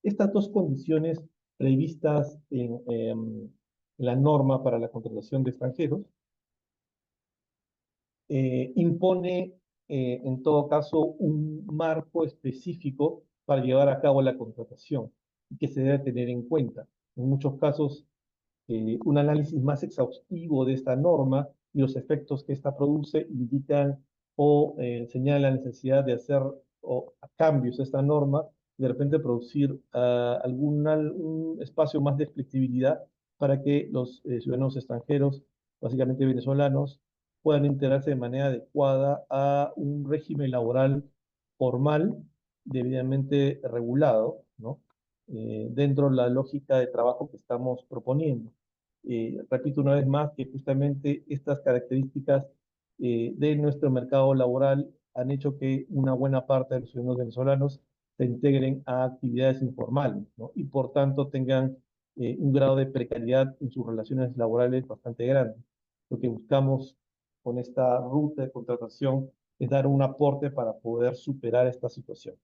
Estas dos condiciones previstas en la norma para la contratación de extranjeros impone en todo caso un marco específico para llevar a cabo la contratación y que se debe tener en cuenta. En muchos casos, un análisis más exhaustivo de esta norma y los efectos que esta produce indican o señalan la necesidad de hacer cambios a esta norma y de repente producir un espacio más de flexibilidad para que los ciudadanos extranjeros, básicamente venezolanos, puedan integrarse de manera adecuada a un régimen laboral formal, debidamente regulado, ¿no? Dentro de la lógica de trabajo que estamos proponiendo. Repito una vez más que justamente estas características de nuestro mercado laboral han hecho que una buena parte de los ciudadanos venezolanos se integren a actividades informales, ¿no? Y por tanto tengan un grado de precariedad en sus relaciones laborales bastante grande. Lo que buscamos con esta ruta de contratación es dar un aporte para poder superar esta situación.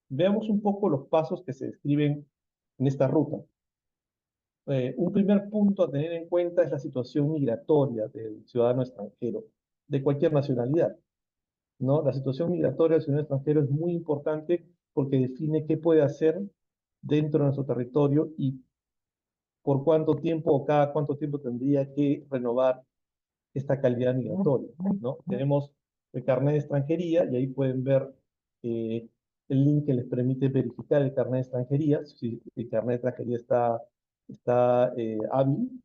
Veamos un poco los pasos que se describen en esta ruta. Un primer punto a tener en cuenta es la situación migratoria del ciudadano extranjero, de cualquier nacionalidad, ¿no? La situación migratoria del ciudadano extranjero es muy importante porque define qué puede hacer dentro de nuestro territorio y por cuánto tiempo o cada cuánto tiempo tendría que renovar esta calidad migratoria, ¿no? Tenemos el carnet de extranjería y ahí pueden ver el link que les permite verificar el carnet de extranjería, si el carnet de extranjería está hábil.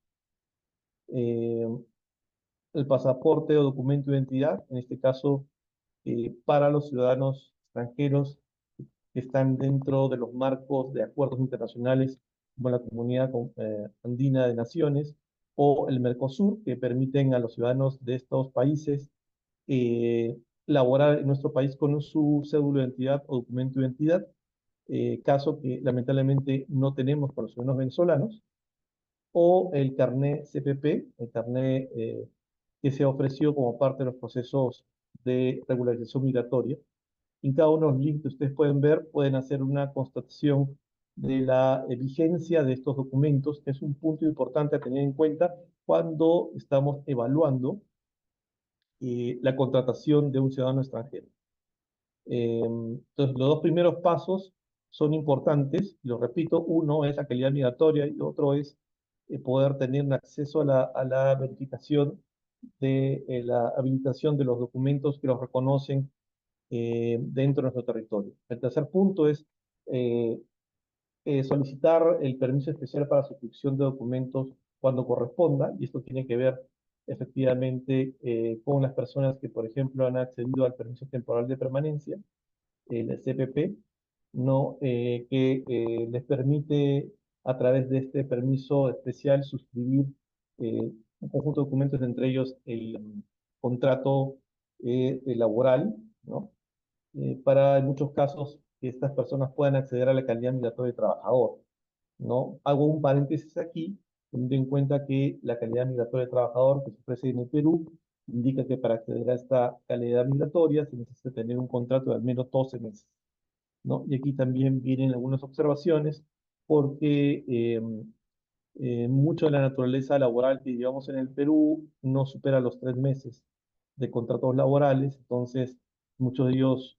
El pasaporte o documento de identidad, en este caso para los ciudadanos extranjeros que están dentro de los marcos de acuerdos internacionales como la Comunidad Andina de Naciones o el Mercosur, que permiten a los ciudadanos de estos países laborar en nuestro país con su cédula de identidad o documento de identidad, caso que lamentablemente no tenemos con los ciudadanos venezolanos, o el carnet CPP, el carnet que se ofreció como parte de los procesos de regularización migratoria. En cada uno de los links que ustedes pueden ver, pueden hacer una constatación de la vigencia de estos documentos, que es un punto importante a tener en cuenta cuando estamos evaluando la contratación de un ciudadano extranjero. Entonces, los dos primeros pasos son importantes, y lo repito, uno es la calidad migratoria y otro es poder tener un acceso a la verificación de la habilitación de los documentos que los reconocen dentro de nuestro territorio. El tercer punto es solicitar el permiso especial para suscripción de documentos cuando corresponda, y esto tiene que ver efectivamente con las personas que, por ejemplo, han accedido al permiso temporal de permanencia, el CPP, ¿no? Que les permite a través de este permiso especial suscribir un conjunto de documentos, entre ellos el contrato laboral, ¿no? Para en muchos casos que estas personas puedan acceder a la calidad migratoria de trabajador, ¿no? Hago un paréntesis aquí, teniendo en cuenta que la calidad migratoria de trabajador que se ofrece en el Perú indica que para acceder a esta calidad migratoria se necesita tener un contrato de al menos 12 meses, ¿no? Y aquí también vienen algunas observaciones porque Mucho de la naturaleza laboral que llevamos en el Perú no supera los 3 meses de contratos laborales, entonces muchos de ellos,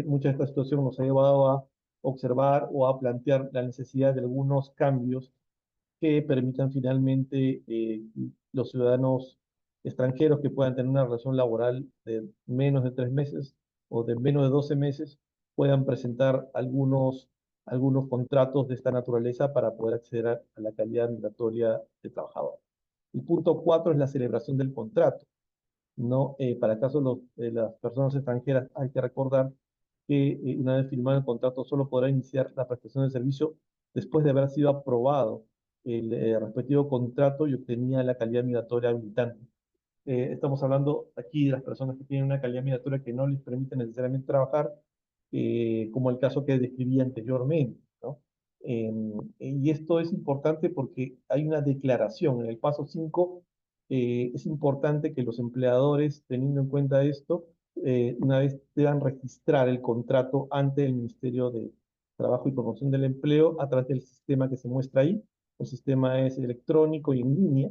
mucha de esta situación nos ha llevado a observar o a plantear la necesidad de algunos cambios que permitan finalmente los ciudadanos extranjeros que puedan tener una relación laboral de menos de 3 meses o de menos de 12 meses puedan presentar algunos contratos de esta naturaleza para poder acceder a la calidad migratoria de trabajador. El punto 4 es la celebración del contrato, ¿no? Para el caso de las personas extranjeras hay que recordar que una vez firmado el contrato solo podrá iniciar la prestación de servicio después de haber sido aprobado el respectivo contrato y obtenía la calidad migratoria habilitante. Estamos hablando aquí de las personas que tienen una calidad migratoria que no les permite necesariamente trabajar, como el caso que describí anteriormente, ¿no? Y esto es importante porque hay una declaración en el paso 5. Es importante que los empleadores, teniendo en cuenta esto, una vez deban registrar el contrato ante el Ministerio de Trabajo y Promoción del Empleo a través del sistema que se muestra ahí. El sistema es electrónico y en línea,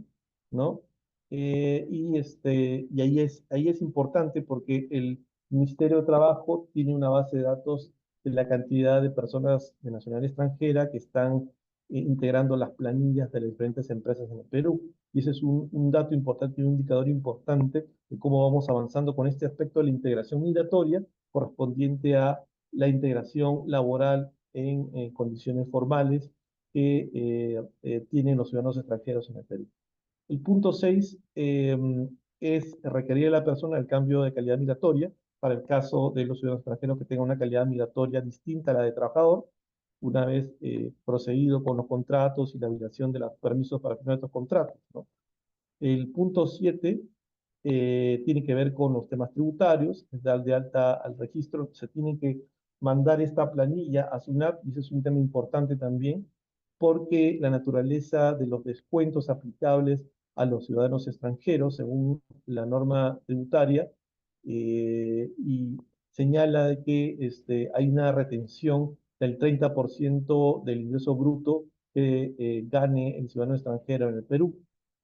¿no? Y ahí es importante porque el Ministerio de Trabajo tiene una base de datos de la cantidad de personas de nacionalidad extranjera que están integrando las planillas de las diferentes empresas en el Perú. Y ese es un dato importante y un indicador importante de cómo vamos avanzando con este aspecto de la integración migratoria correspondiente a la integración laboral en condiciones formales que tienen los ciudadanos extranjeros en el Perú. El punto 6 es requerir a la persona el cambio de calidad migratoria para el caso de los ciudadanos extranjeros que tengan una calidad migratoria distinta a la de trabajador, una vez procedido con los contratos y la validación de los permisos para firmar estos contratos, ¿no? El punto 7 tiene que ver con los temas tributarios, es dar de alta al registro, se tiene que mandar esta planilla a SUNAT, y ese es un tema importante también, porque la naturaleza de los descuentos aplicables a los ciudadanos extranjeros, según la norma tributaria, y señala de que hay una retención del 30% del ingreso bruto que gane el ciudadano extranjero en el Perú.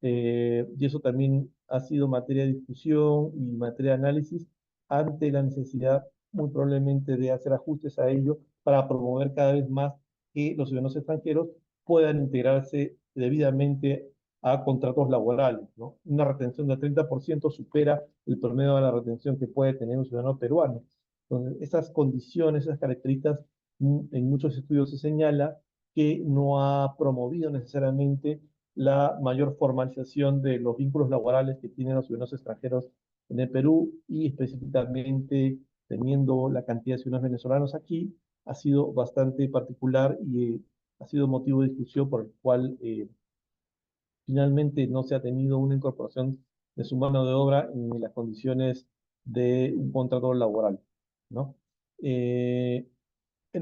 Y eso también ha sido materia de discusión y materia de análisis ante la necesidad, muy probablemente, de hacer ajustes a ello para promover cada vez más que los ciudadanos extranjeros puedan integrarse debidamente a contratos laborales, ¿no? Una retención del 30% supera el promedio de la retención que puede tener un ciudadano peruano. Entonces, esas condiciones, esas características, en muchos estudios se señala que no ha promovido necesariamente la mayor formalización de los vínculos laborales que tienen los ciudadanos extranjeros en el Perú, y específicamente teniendo la cantidad de ciudadanos venezolanos aquí, ha sido bastante particular y ha sido motivo de discusión por el cual finalmente no se ha tenido una incorporación de su mano de obra en las condiciones de un contrato laboral, ¿no? En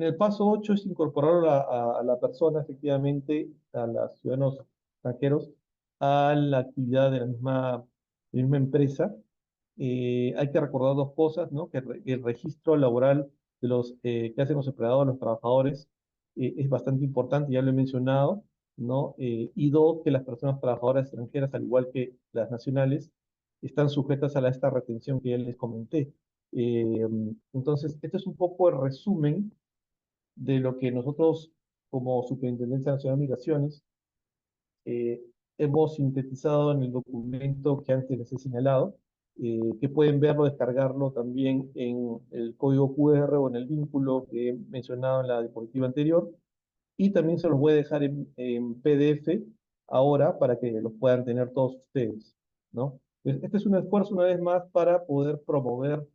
el paso 8 es incorporar a la persona, efectivamente, a los ciudadanos extranjeros, a la actividad de la misma empresa. Hay que recordar dos cosas, ¿no? Que el registro laboral de los que hacen los empleados, los trabajadores, es bastante importante, ya lo he mencionado, ¿no? Y dos, que las personas trabajadoras extranjeras, al igual que las nacionales, están sujetas a esta retención que ya les comenté. Eh, entonces, este es un poco el resumen de lo que nosotros, como Superintendencia Nacional de Migraciones, eh, hemos sintetizado en el documento que antes les he señalado, que pueden verlo, descargarlo también en el código QR o en el vínculo que he mencionado en la diapositiva anterior, y también se los voy a dejar en PDF ahora para que los puedan tener todos ustedes, ¿no? Este es un esfuerzo, una vez más, para poder promover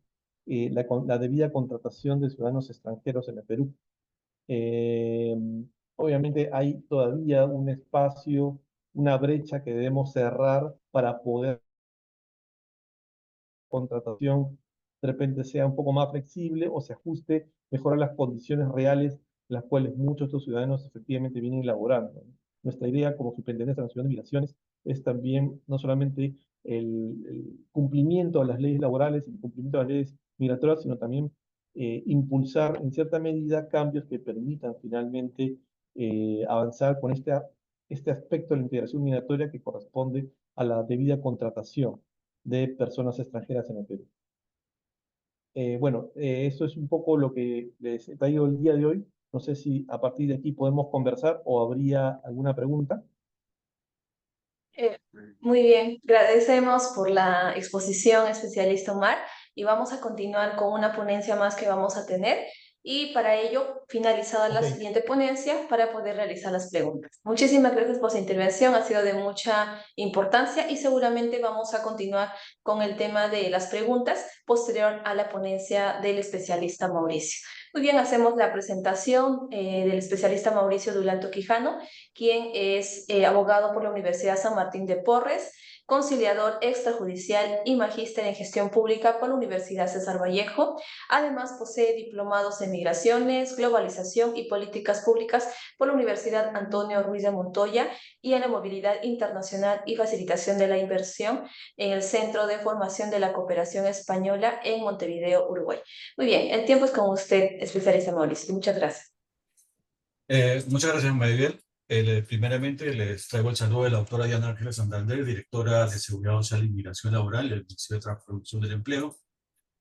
la debida contratación de ciudadanos extranjeros en el Perú. Eh, Obviamente hay todavía un espacio, una brecha que debemos cerrar para poder contratación de repente sea un poco más flexible o se ajuste mejor a las condiciones reales en las cuales muchos de estos ciudadanos efectivamente vienen laborando. Nuestra idea como Superintendencia Nacional de Migraciones es también no solamente el cumplimiento de las leyes laborales, el cumplimiento de las leyes migratorias, sino también impulsar en cierta medida cambios que permitan finalmente avanzar con esta este aspecto de la integración migratoria que corresponde a la debida contratación de personas extranjeras en el Perú. Bueno, eso es un poco lo que les he traído el día de hoy. No sé si a partir de aquí podemos conversar o habría alguna pregunta. Eh, Muy bien, agradecemos por la exposición, especialista Omar, y vamos a continuar con una ponencia más que vamos a tener y para ello, finalizada la Ok. siguiente ponencia, para poder realizar las preguntas. Muchísimas gracias por su intervención, ha sido de mucha importancia y seguramente vamos a continuar con el tema de las preguntas posterior a la ponencia del especialista Mauricio. Muy bien, hacemos la presentación del especialista Mauricio Dulanto Quijano, quien es abogado por la Universidad San Martín de Porres, conciliador extrajudicial y magíster en gestión pública por la Universidad César Vallejo. Además, posee diplomados en migraciones, globalización y políticas públicas por la Universidad Antonio Ruiz de Montoya y en la movilidad internacional y facilitación de la inversión en el Centro de Formación de la Cooperación Española en Montevideo, Uruguay. Muy bien, el tiempo es con usted, especialista Mauricio. Muchas gracias. Muchas gracias, Maribel. Primeramente, les traigo el saludo de la doctora Diana Ángeles Santander, directora de Seguridad Social y Migración Laboral del Ministerio de Transformación del Empleo.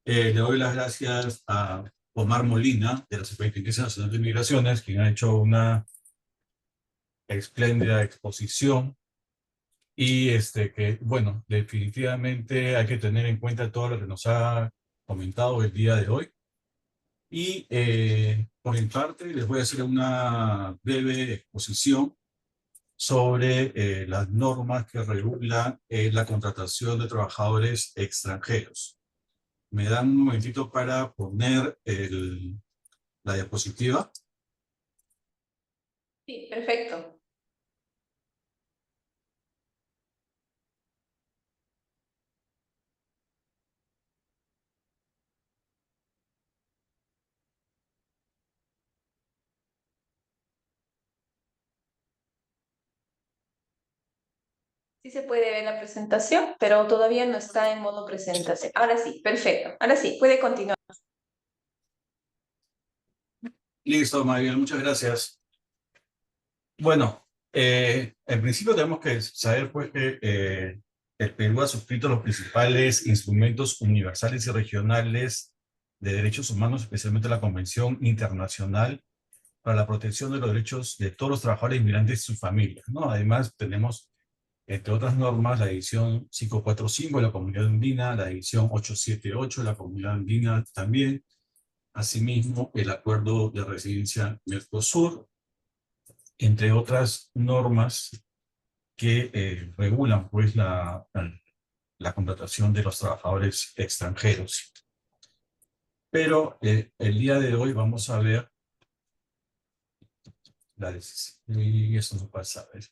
Le doy las gracias a Omar Molina, de la Superintendencia Nacional de Migraciones, quien ha hecho una espléndida exposición y que, bueno, definitivamente hay que tener en cuenta todo lo que nos ha comentado el día de hoy. Y por mi parte les voy a hacer una breve exposición sobre las normas que regulan la contratación de trabajadores extranjeros. Me dan un momentito para poner la diapositiva. Sí, perfecto. Sí se puede ver la presentación, pero todavía no está en modo presentación. Ahora sí, perfecto. Ahora sí, puede continuar. Listo, María, muchas gracias. Bueno, en principio tenemos que saber pues, que el Perú ha suscrito los principales instrumentos universales y regionales de derechos humanos, especialmente la Convención Internacional para la Protección de los Derechos de todos los trabajadores inmigrantes y sus familias, ¿no? Además, tenemos, entre otras normas, la edición 545 de la Comunidad Andina, la edición 878 de la Comunidad Andina también, asimismo, el Acuerdo de Residencia Mercosur, entre otras normas que regulan pues, la contratación de los trabajadores extranjeros. Pero el día de hoy vamos a ver y eso no pasa, a ver.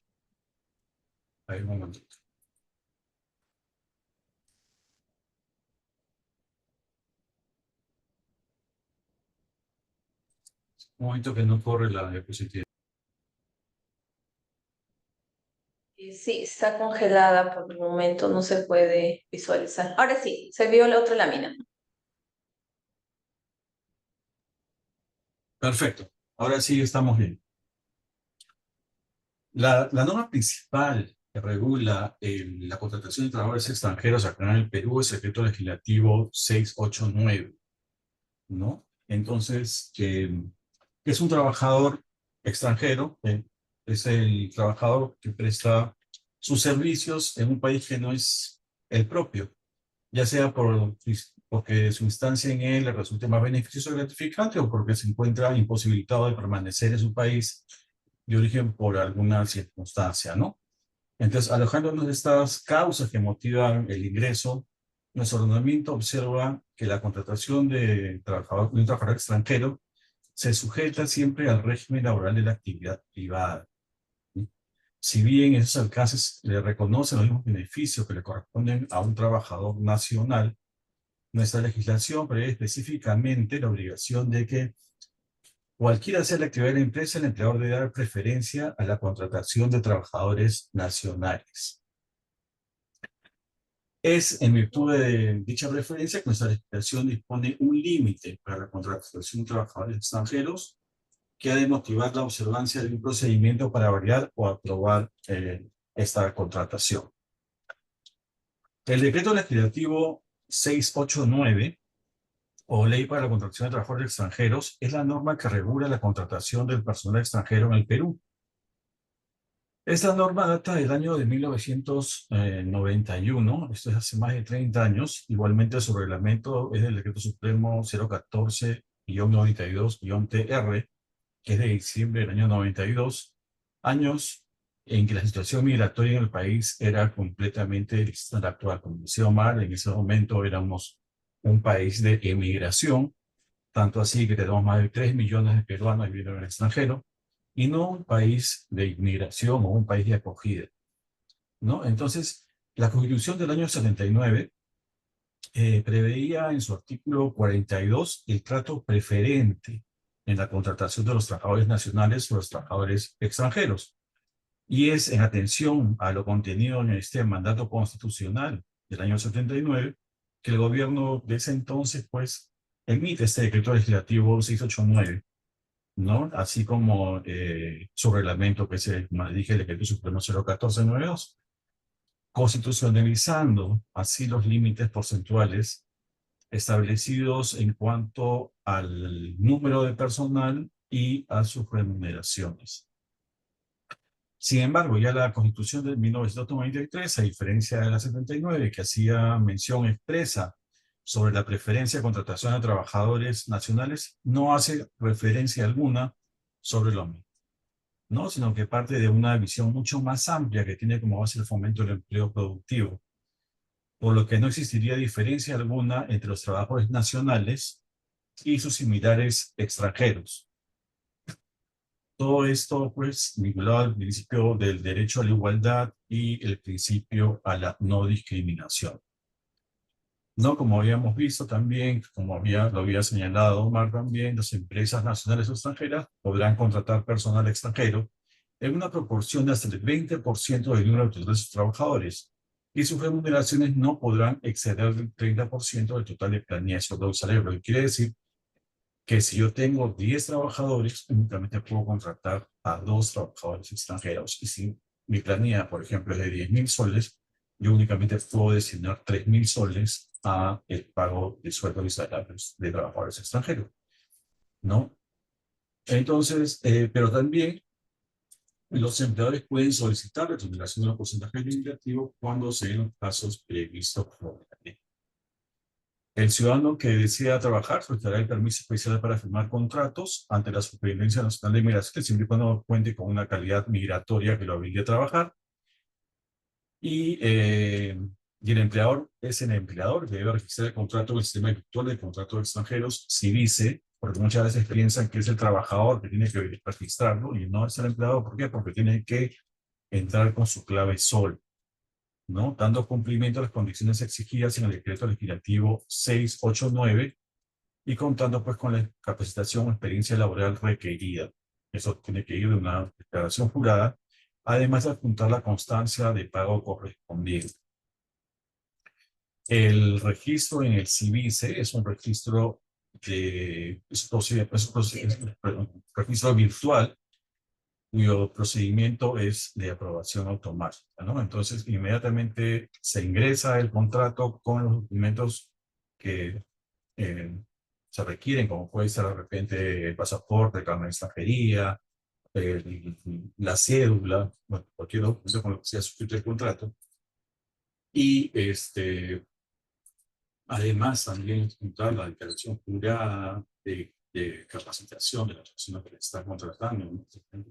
Ahí un momentito. Un momento que no corre la diapositiva. Sí, está congelada por el momento, no se puede visualizar. Ahora sí, se vio la otra lámina. Perfecto. Ahora sí estamos bien. La norma principal que regula la contratación de trabajadores extranjeros acá en el Perú es el Decreto Legislativo 689, ¿no? Entonces, ¿qué es un trabajador extranjero? Es el trabajador que presta sus servicios en un país que no es el propio, ya sea porque su instancia en él le resulte más beneficioso y gratificante o porque se encuentra imposibilitado de permanecer en su país de origen por alguna circunstancia, ¿no? Entonces, alojándonos de estas causas que motivan el ingreso, nuestro ordenamiento observa que la contratación de un trabajador extranjero se sujeta siempre al régimen laboral de la actividad privada. Si bien esos alcances le reconocen los mismos beneficios que le corresponden a un trabajador nacional, nuestra legislación prevé específicamente la obligación de que cualquiera sea la actividad de la empresa, el empleador debe dar preferencia a la contratación de trabajadores nacionales. Es en virtud de dicha preferencia que nuestra legislación dispone un límite para la contratación de trabajadores extranjeros que ha de motivar la observancia de un procedimiento para variar o aprobar esta contratación. El decreto legislativo 689 o Ley para la Contratación de Trabajadores Extranjeros es la norma que regula la contratación del personal extranjero en el Perú. Esta norma data del año de 1991, esto es hace más de 30 años. Igualmente su reglamento es del Decreto Supremo 014-92-TR, que es de diciembre del año 92, años en que la situación migratoria en el país era completamente distinta a la actual. Como decía Omar, en ese momento éramos un país de emigración, tanto así que tenemos más de 3 millones de peruanos viviendo en el extranjero, y no un país de inmigración o un país de acogida, ¿no? Entonces, la Constitución del año 79 preveía en su artículo 42 el trato preferente en la contratación de los trabajadores nacionales o los trabajadores extranjeros. Y es en atención a lo contenido en este mandato constitucional del año 79 que el gobierno de ese entonces, pues, emite este decreto legislativo 689, ¿no? Así como su reglamento, que es, como dije, el decreto supremo 01492, constitucionalizando así los límites porcentuales establecidos en cuanto al número de personal y a sus remuneraciones. Sin embargo, ya la Constitución de 1993, a diferencia de la 79, que hacía mención expresa sobre la preferencia de contratación de trabajadores nacionales, no hace referencia alguna sobre lo mismo, ¿no? Sino que parte de una visión mucho más amplia que tiene como base el fomento del empleo productivo, por lo que no existiría diferencia alguna entre los trabajadores nacionales y sus similares extranjeros. Todo esto, pues, vinculado al principio del derecho a la igualdad y el principio a la no discriminación. No, como habíamos visto también, como lo había señalado Omar también, las empresas nacionales o extranjeras podrán contratar personal extranjero en una proporción de hasta el 20% del número total de sus trabajadores, y sus remuneraciones no podrán exceder el 30% del total de planilla de sueldo del salario, lo que quiere decir que si yo tengo 10 trabajadores, únicamente puedo contratar a 2 trabajadores extranjeros. Y si mi planilla, por ejemplo, es de 10.000 soles, yo únicamente puedo destinar 3.000 soles a el pago de sueldos y salarios de trabajadores extranjeros, ¿no? Entonces, pero también los empleadores pueden solicitar la remuneración de los porcentajes legislativos cuando se den los casos previstos por la ley. El ciudadano que desea trabajar solicitará el permiso especial para firmar contratos ante la Superintendencia Nacional de Migración, siempre y cuando cuente con una calidad migratoria que lo obligue a trabajar. Y el empleador es el empleador que debe registrar el contrato en el sistema virtual de contratos extranjeros, CIVICE, porque muchas veces piensan que es el trabajador que tiene que registrarlo, y no es el empleador. ¿Por qué? Porque tiene que entrar con su clave SOL, ¿no? Dando cumplimiento a las condiciones exigidas en el decreto legislativo 689 y contando pues con la capacitación o experiencia laboral requerida. Eso tiene que ir de una declaración jurada, además de adjuntar la constancia de pago correspondiente. El registro en el CIVICE es un registro registro virtual, cuyo procedimiento es de aprobación automática, ¿no? Entonces, inmediatamente se ingresa el contrato con los documentos que se requieren, como puede ser de repente el pasaporte, el carnet de extranjería, la cédula, bueno, cualquier documento con lo que sea suscrito el contrato. Y además también juntar la declaración jurada de capacitación de la persona que le está contratando.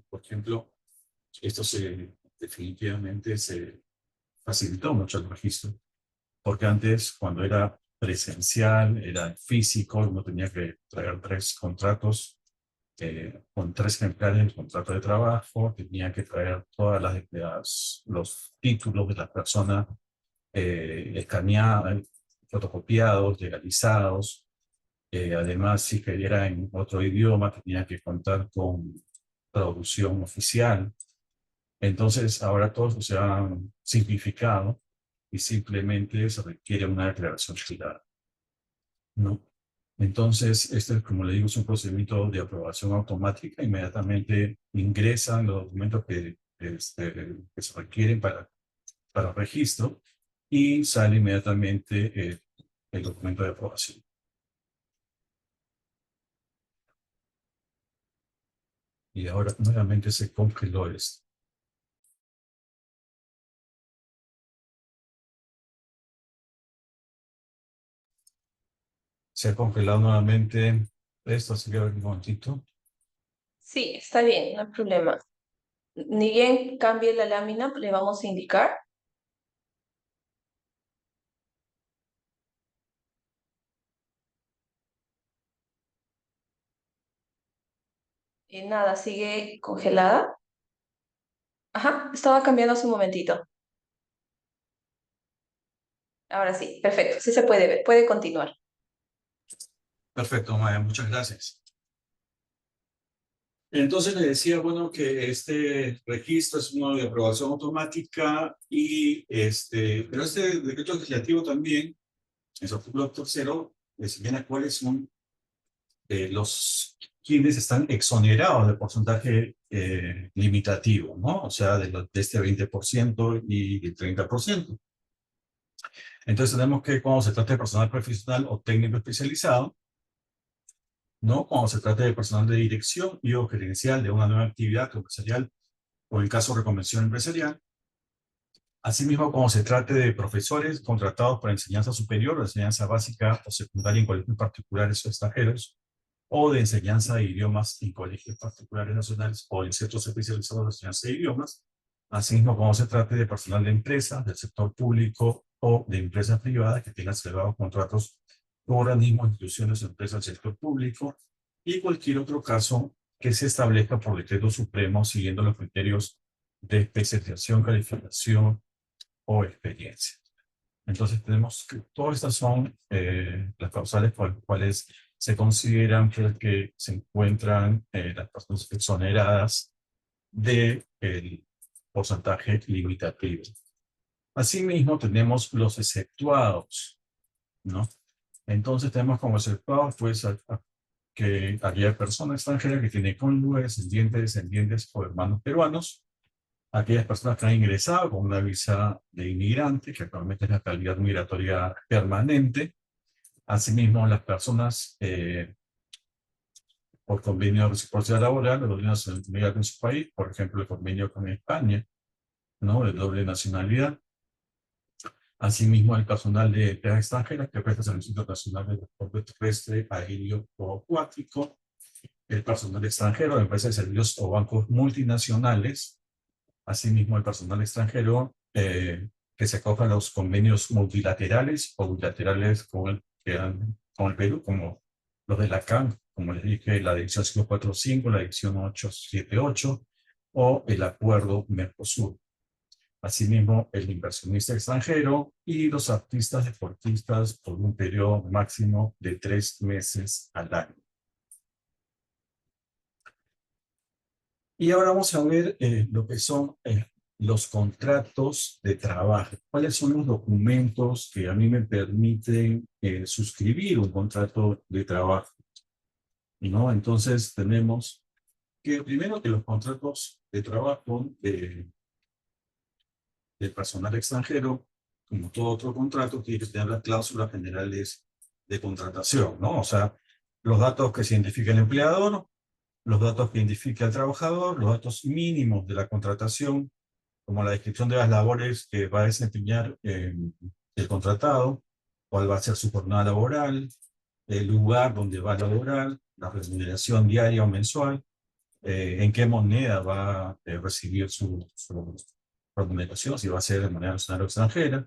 Por ejemplo, esto definitivamente se facilitó mucho el registro, porque antes, cuando era presencial, era físico, uno tenía que traer 3 contratos con 3 ejemplares del contrato de trabajo, tenía que traer todas los títulos de la persona escaneados, fotocopiados, legalizados. Además, si quería en otro idioma, tenía que contar con traducción oficial. Entonces, ahora todo se ha simplificado y simplemente se requiere una declaración jurada, ¿no? Entonces, este, como le digo, es un procedimiento de aprobación automática. Inmediatamente ingresan los documentos que se requieren para registro y sale inmediatamente el documento de aprobación. Y ahora nuevamente se congeló esto. Se ha congelado nuevamente esto, así que a ver un momentito. Sí, está bien, no hay problema. Ni bien cambie la lámina, le vamos a indicar. Nada, sigue congelada. Ajá, estaba cambiando hace un momentito. Ahora sí, perfecto, sí se puede ver, puede continuar. Perfecto, Maya, muchas gracias. Entonces le decía, bueno, que este registro es uno de aprobación automática y pero este decreto legislativo también, en su artículo 3º, señala cuáles son los quienes están exonerados del porcentaje limitativo, ¿no? O sea, de este 20% y el 30%. Entonces tenemos que cuando se trata de personal profesional o técnico especializado, ¿no? Cuando se trata de personal de dirección y o gerencial de una nueva actividad empresarial o en caso de reconversión empresarial. Asimismo, cuando se trate de profesores contratados para enseñanza superior o enseñanza básica o secundaria en colegios particulares o extranjeros, o de enseñanza de idiomas en colegios particulares nacionales o en centros especializados de enseñanza de idiomas. Asimismo, cuando se trate de personal de empresas, del sector público o de empresas privadas que tengan celebrados contratos con organismos, instituciones o empresas del sector público, y cualquier otro caso que se establezca por decreto supremo siguiendo los criterios de especialización, calificación o experiencia. Entonces tenemos que todas estas son las causales por las cuales se consideran que se encuentran las personas exoneradas del porcentaje limitativo. Asimismo tenemos los exceptuados, ¿no? Entonces tenemos como exceptuados pues que aquella persona extranjera que tiene cónyuges, descendientes o hermanos peruanos, aquellas personas que han ingresado con una visa de inmigrante, que actualmente es la calidad migratoria permanente. Asimismo, las personas por convenio de reciprocidad laboral, de doble nacionalidad en su país, por ejemplo, el convenio con España, ¿no? De doble nacionalidad. Asimismo, el personal de empresas extranjeras que presta servicio internacional de transporte terrestre, aéreo o acuático. El personal extranjero de empresas de servicios o bancos multinacionales. Asimismo, el personal extranjero que se acoja a los convenios multilaterales o bilaterales con el Perú, como los de la CAN, como les dije, la dirección 545, la dirección 878 o el acuerdo Mercosur. Asimismo, el inversionista extranjero y los artistas deportistas por un periodo máximo de 3 meses al año. Y ahora vamos a ver lo que son los contratos de trabajo. ¿Cuáles son los documentos que a mí me permiten suscribir un contrato de trabajo? ¿No? Entonces tenemos que primero que los contratos de trabajo del personal extranjero, como todo otro contrato, tiene que tener las cláusulas generales de contratación, ¿no? O sea, los datos que se identifica el empleador, los datos que identifica el trabajador, los datos mínimos de la contratación, como la descripción de las labores que va a desempeñar el contratado, cuál va a ser su jornada laboral, el lugar donde va a laborar, la remuneración diaria o mensual, en qué moneda va a recibir su remuneración, si va a ser de manera nacional o extranjera,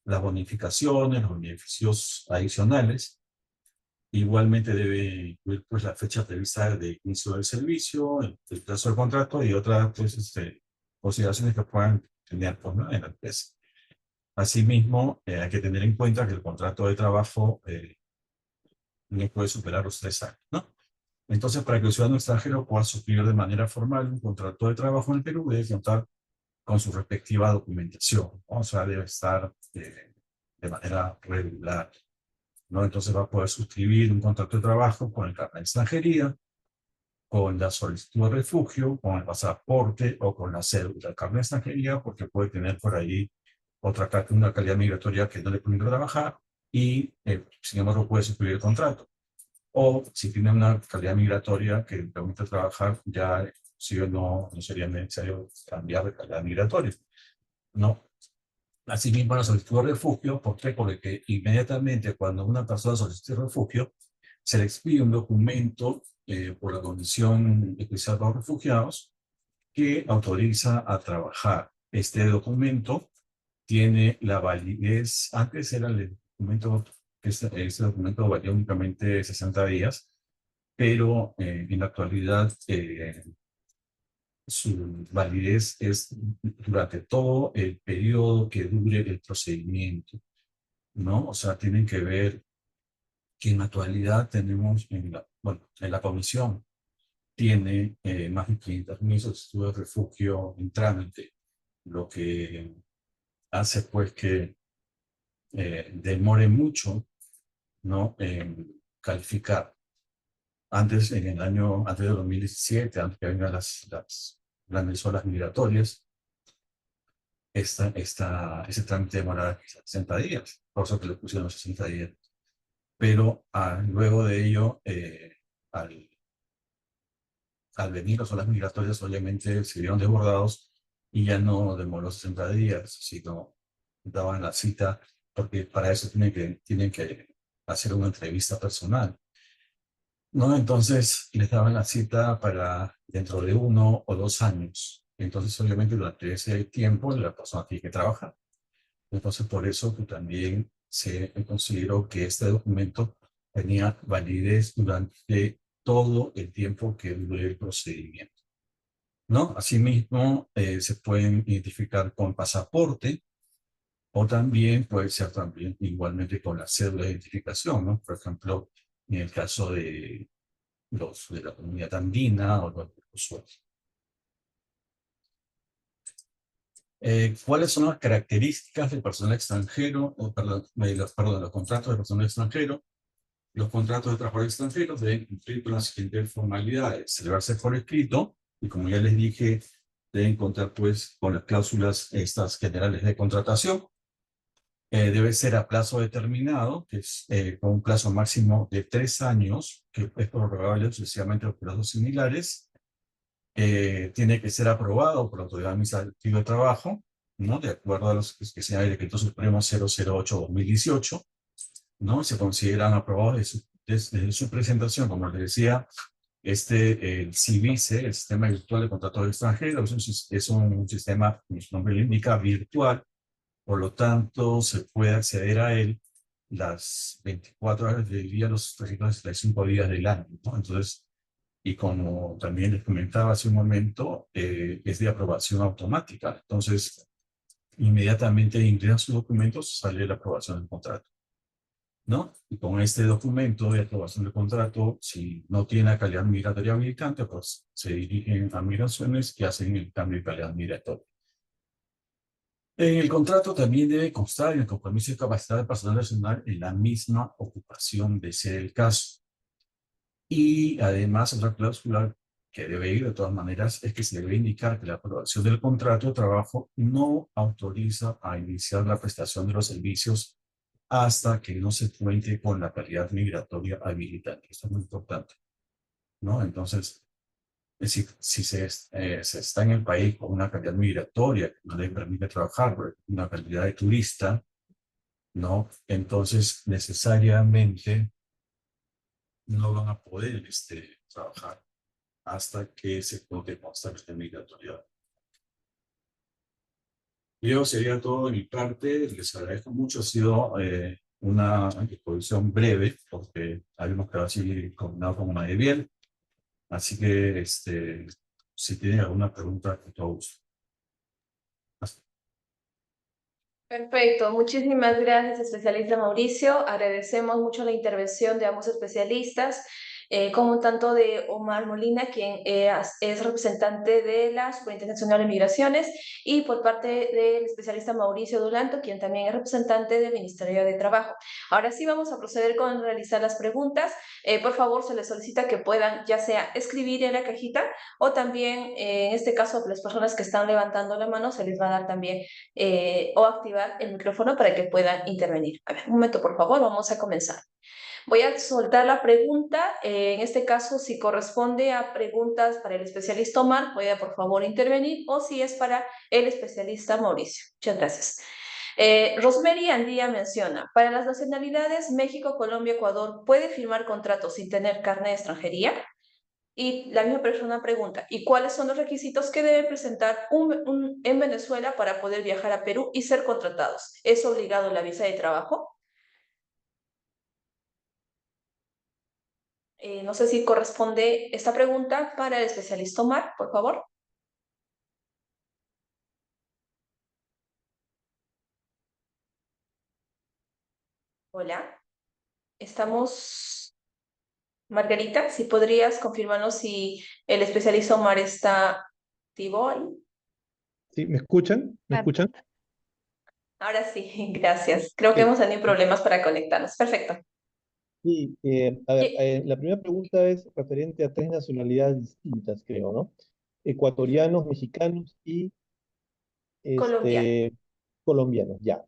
las bonificaciones, los beneficios adicionales. Igualmente debe incluir pues, la fecha prevista de inicio del servicio, el plazo del contrato y otras pues, consideraciones que puedan tener pues, ¿no? en la empresa. Asimismo, hay que tener en cuenta que el contrato de trabajo no puede superar los 3 años, ¿no? Entonces, para que el ciudadano extranjero pueda suscribir de manera formal un contrato de trabajo en el Perú, debe contar con su respectiva documentación, ¿no? O sea, debe estar de manera regular. ¿no? Entonces va a poder suscribir un contrato de trabajo con el carnet de extranjería, con la solicitud de refugio, con el pasaporte o con la cédula. El carnet de extranjería porque puede tener por ahí una calidad migratoria que no le permite trabajar y, sin embargo, puede suscribir el contrato. O si tiene una calidad migratoria que le permite trabajar, ya sí o no sería necesario cambiar de calidad migratoria, ¿no? Asimismo, la solicitud de refugio, ¿por qué? Porque inmediatamente cuando una persona solicita refugio, se le expide un documento por la Comisión Especial para los Refugiados que autoriza a trabajar. Este documento tiene la validez, antes era el documento, este documento valía únicamente 60 días, pero en la actualidad su validez es durante todo el periodo que dure el procedimiento, ¿no? O sea, tienen que ver que en la actualidad tenemos, en la comisión tiene más de 500.000 solicitudes de refugio en trámite, lo que hace pues que demore mucho, ¿no? En calificar. Antes, antes de 2017, antes que vengan las grandes olas migratorias, ese trámite demoraba 60 días, por eso que le pusieron 60 días. Pero luego de ello, al venir las olas migratorias, obviamente se vieron desbordados y ya no demoró 60 días, sino daban la cita, porque para eso tienen que hacer una entrevista personal, ¿no? Entonces les daban la cita para dentro de 1 o 2 años. Entonces, obviamente, durante ese tiempo la persona tiene que trabajar. Entonces, por eso que también se consideró que este documento tenía validez durante todo el tiempo que dure el procedimiento, ¿no? Asimismo, se pueden identificar con pasaporte o también puede ser también igualmente con la cédula de identificación, ¿no? Por ejemplo, en el caso de los de la comunidad andina o los usuarios. ¿Cuáles son las características del personal extranjero, los contratos de personal extranjero? Los contratos de trabajo extranjeros deben cumplir con las siguientes formalidades: celebrarse por escrito, y como ya les dije, deben contar pues con las cláusulas estas generales de contratación. Debe ser a plazo determinado, que es con un plazo máximo de 3 años, que es prorrogable sucesivamente por plazos similares. Tiene que ser aprobado por la Autoridad Administrativa de Trabajo, ¿no? De acuerdo a los que señala el Decreto Supremo 008/2018, ¿no? Se consideran aprobados desde su presentación, como les decía, el CIVICE, el Sistema Virtual de Contratos Extranjeros, es un sistema, como su nombre lo indica, virtual. Por lo tanto, se puede acceder a él las 24 horas del día, los 365 días del año, ¿no? Entonces, y como también les comentaba hace un momento, es de aprobación automática. Entonces, inmediatamente ingresan sus documentos, sale la aprobación del contrato, ¿no? Y con este documento de aprobación del contrato, si no tiene la calidad migratoria habilitante, pues se dirigen a migraciones que hacen el cambio de calidad migratoria. En el contrato también debe constar el compromiso de capacidad del personal nacional en la misma ocupación, de ser el caso. Y además, otra cláusula que debe ir de todas maneras es que se debe indicar que la aprobación del contrato de trabajo no autoriza a iniciar la prestación de los servicios hasta que no se cuente con la calidad migratoria habilitante. Esto es muy importante, ¿no? Entonces, es decir, si se está en el país con una calidad migratoria que no le permite trabajar, una calidad de turista, ¿no? Entonces, necesariamente no van a poder trabajar hasta que se cuente con esta calidad migratoria. Y eso sería todo de mi parte. Les agradezco mucho. Ha sido una exposición breve, porque habíamos quedado así combinado con una de bien. Así que, si tienen alguna pregunta, con todo gusto. Perfecto, muchísimas gracias, especialista Mauricio. Agradecemos mucho la intervención de ambos especialistas. como tanto de Omar Molina, quien es representante de la Superintendencia Nacional de Migraciones, y por parte del especialista Mauricio Dulanto, quien también es representante del Ministerio de Trabajo. Ahora sí vamos a proceder con realizar las preguntas. Por favor, se les solicita que puedan ya sea escribir en la cajita o también, en este caso, las personas que están levantando la mano, se les va a dar también o activar el micrófono para que puedan intervenir. A ver, un momento, por favor, vamos a comenzar. Voy a soltar la pregunta. En este caso, si corresponde a preguntas para el especialista Omar, puede por favor intervenir, o si es para el especialista Mauricio. Muchas gracias. Rosemary Andía menciona, para las nacionalidades México, Colombia, Ecuador, ¿puede firmar contratos sin tener carnet de extranjería? Y la misma persona pregunta, ¿y cuáles son los requisitos que debe presentar en Venezuela para poder viajar a Perú y ser contratados? ¿Es obligado la visa de trabajo? No sé si corresponde esta pregunta para el especialista Omar, por favor. Hola, estamos... Margarita, si podrías confirmarnos si el especialista Omar está activo ahí. ¿Sí? ¿Me escuchan? ¿Me escuchan? Ahora sí, gracias. Creo que Sí. hemos tenido problemas para conectarnos. Perfecto. Sí, a ver, Sí. la primera pregunta es referente a tres nacionalidades distintas, creo, ¿no? Ecuatorianos, mexicanos y Colombiano. colombianos, ya.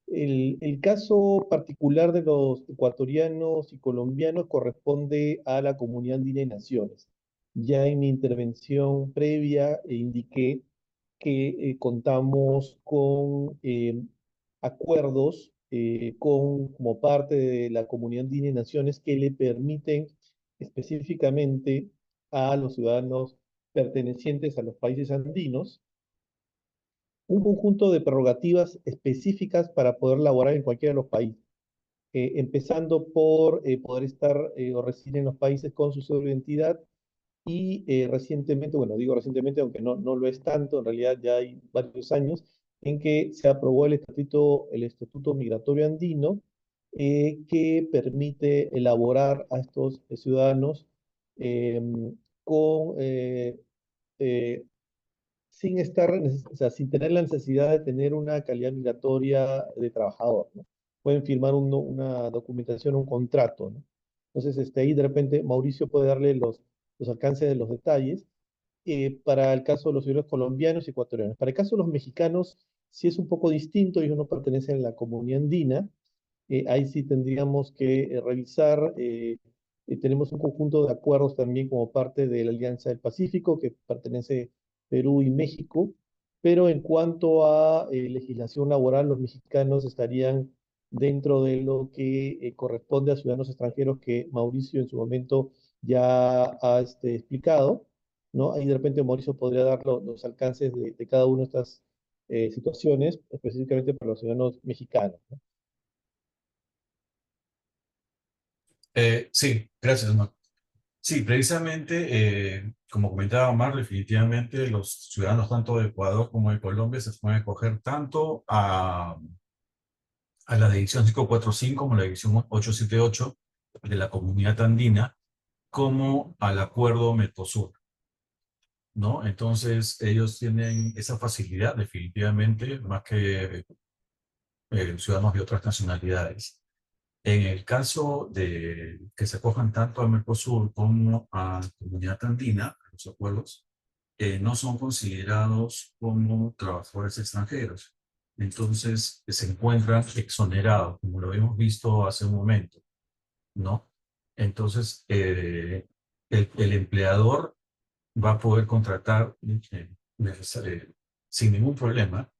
El caso particular de los ecuatorianos y colombianos corresponde a la Comunidad Andina de Naciones. Ya en mi intervención previa indiqué que contamos con acuerdos como parte de la Comunidad Andina de Naciones que le permiten específicamente a los ciudadanos pertenecientes a los países andinos un conjunto de prerrogativas específicas para poder laborar en cualquiera de los países, empezando por poder estar o residir en los países con su cédula de identidad y recientemente, bueno, digo recientemente, aunque no lo es tanto, en realidad ya hay varios años, en que se aprobó el Estatuto Migratorio Andino, que permite elaborar a estos ciudadanos con eh, sin estar, o sea, sin tener la necesidad de tener una calidad migratoria de trabajador, ¿no? Pueden firmar una documentación, un contrato, ¿no? Entonces, ahí de repente Mauricio puede darle los alcances de los detalles para el caso de los ciudadanos colombianos y ecuatorianos. Para el caso de los mexicanos, sí es un poco distinto, ellos no pertenecen a la comunidad andina, ahí sí tendríamos que revisar, tenemos un conjunto de acuerdos también como parte de la Alianza del Pacífico, que pertenece Perú y México, pero en cuanto a legislación laboral, los mexicanos estarían dentro de lo que corresponde a ciudadanos extranjeros que Mauricio en su momento ya ha explicado, ¿no? Ahí de repente Mauricio podría dar los alcances de cada una de estas situaciones, específicamente para los ciudadanos mexicanos, ¿no? Sí, gracias, Omar. Sí, precisamente, como comentaba Omar, definitivamente los ciudadanos tanto de Ecuador como de Colombia se pueden acoger tanto a la división 545 como la división 878 de la Comunidad Andina, como al acuerdo Mercosur, ¿no? Entonces, ellos tienen esa facilidad definitivamente más que ciudadanos de otras nacionalidades. En el caso de que se acojan tanto a Mercosur como a la Comunidad Andina, los acuerdos, no son considerados como trabajadores extranjeros. Entonces, se encuentran exonerados, como lo hemos visto hace un momento, ¿no? Entonces, el empleador va a poder contratar sin ningún problema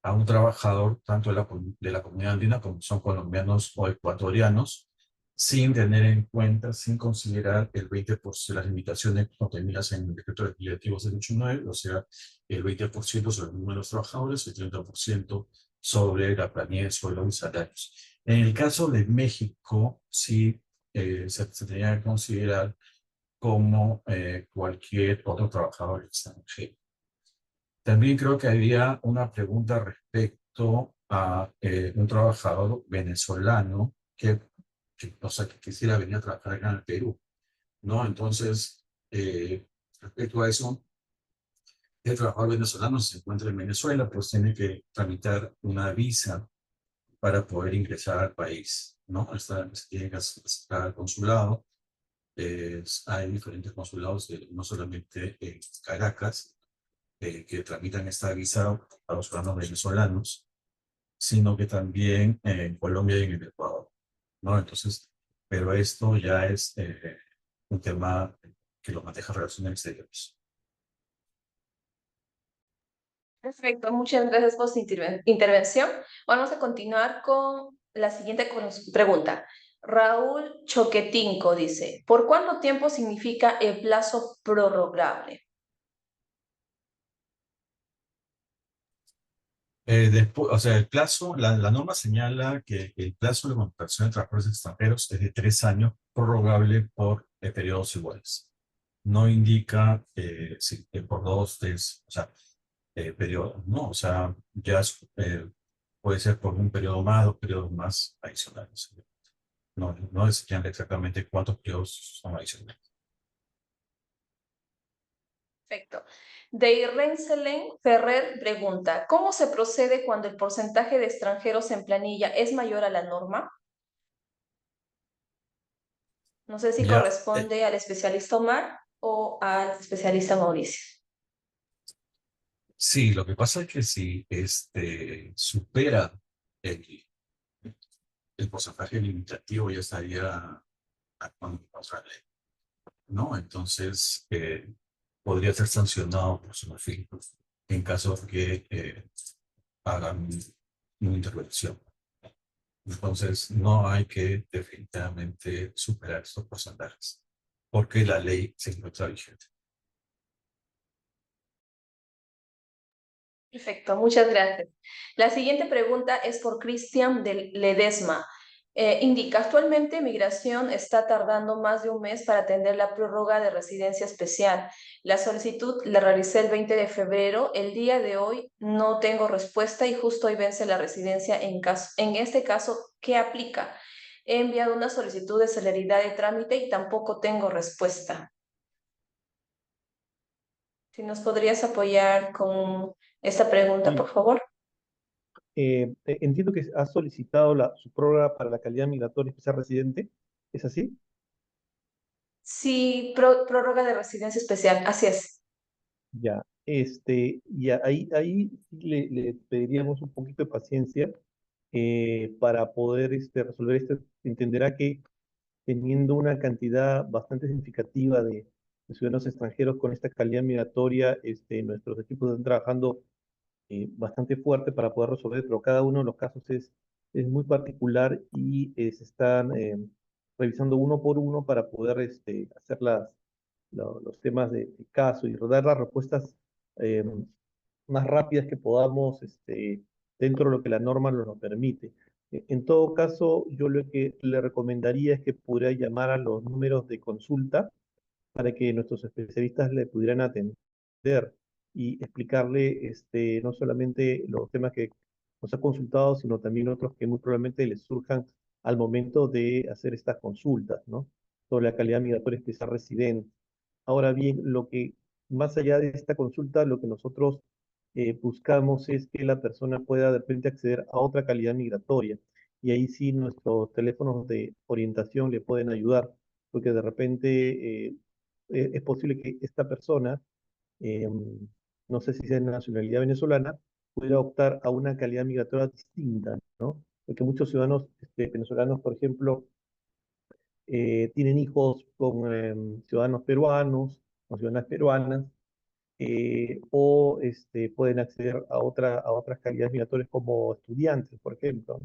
a un trabajador tanto de la comunidad andina como son colombianos o ecuatorianos, sin tener en cuenta, sin considerar el 20% de las limitaciones contenidas en el decreto legislativo 089, o sea, el 20% sobre el número de los trabajadores, el 30% sobre la planilla de sueldo y salarios. En el caso de México, sí se tenía que considerar como cualquier otro trabajador extranjero. También creo que había una pregunta respecto a un trabajador venezolano que, o sea, que quisiera venir a trabajar acá en el Perú. ¿no? Entonces, respecto a eso, el trabajador venezolano se encuentra en Venezuela, pues tiene que tramitar una visa para poder ingresar al país, ¿no? Se tiene que acercar al consulado. Hay diferentes consulados, no solamente en Caracas, que tramitan esta visa a los ciudadanos venezolanos, sino que también en Colombia y en el Ecuador, ¿no? Entonces, pero esto ya es un tema que lo maneja Relaciones Exteriores. Perfecto, muchas gracias por su intervención. Vamos a continuar con la siguiente pregunta. Raúl Choquetinco dice, ¿por cuánto tiempo significa el plazo prorrogable? Después, o sea, el plazo, la norma señala que el plazo de contratación de trabajadores extranjeros es de 3 años, prorrogable por periodos iguales. No indica si por 2, 3, o sea, periodos, ¿no? O sea, ya puede ser por un periodo más, 2 periodos más adicionales. No señala exactamente cuántos periodos son adicionales. Perfecto. Deirrenselen Ferrer pregunta, ¿cómo se procede cuando el porcentaje de extranjeros en planilla es mayor a la norma? No sé si Ya, corresponde al especialista Omar o al especialista Mauricio. sí, lo que pasa es que si supera el porcentaje limitativo, ya estaría actuando contra la ley, ¿no? Entonces, podría ser sancionado por su fin en caso de que hagan una intervención. Entonces, no hay que definitivamente superar estos porcentajes, porque la ley se encuentra vigente. Perfecto, muchas gracias. La siguiente pregunta es por Cristian de Ledesma. Indica, actualmente Migración está tardando más de un mes para atender la prórroga de residencia especial. La solicitud la realicé el 20 de febrero. El día de hoy no tengo respuesta y justo hoy vence la residencia en este caso, ¿qué aplica? He enviado una solicitud de celeridad de trámite y tampoco tengo respuesta. Si nos podrías apoyar con esta pregunta, por favor. Entiendo que ha solicitado su prórroga para la calidad migratoria especial residente. ¿Es así? Sí, prórroga de residencia especial, así es. Ya. Ahí sí le pediríamos un poquito de paciencia para poder resolver esto. Entenderá que teniendo una cantidad bastante significativa de ciudadanos extranjeros con esta calidad migratoria, nuestros equipos están trabajando bastante fuerte para poder resolver, pero cada uno de los casos es muy particular y se están revisando uno por uno para poder hacer los temas de caso y dar las respuestas eh, más rápidas que podamos dentro de lo que la norma nos permite. En todo caso, yo lo que le recomendaría es que pudiera llamar a los números de consulta para que nuestros especialistas le pudieran atender y explicarle no solamente los temas que nos ha consultado, sino también otros que muy probablemente les surjan al momento de hacer estas consultas, ¿no? Sobre la calidad migratoria especial residente. Ahora bien, lo que más allá de esta consulta, lo que nosotros buscamos es que la persona pueda de repente acceder a otra calidad migratoria. Y ahí sí nuestros teléfonos de orientación le pueden ayudar, porque de repente es posible que esta persona, eh, no sé si sea de nacionalidad venezolana, pudiera optar a una calidad migratoria distinta, ¿no? Porque muchos ciudadanos venezolanos, por ejemplo, tienen hijos con ciudadanos peruanos, con ciudadanas peruanas, o pueden acceder a otras calidades migratorias como estudiantes, por ejemplo.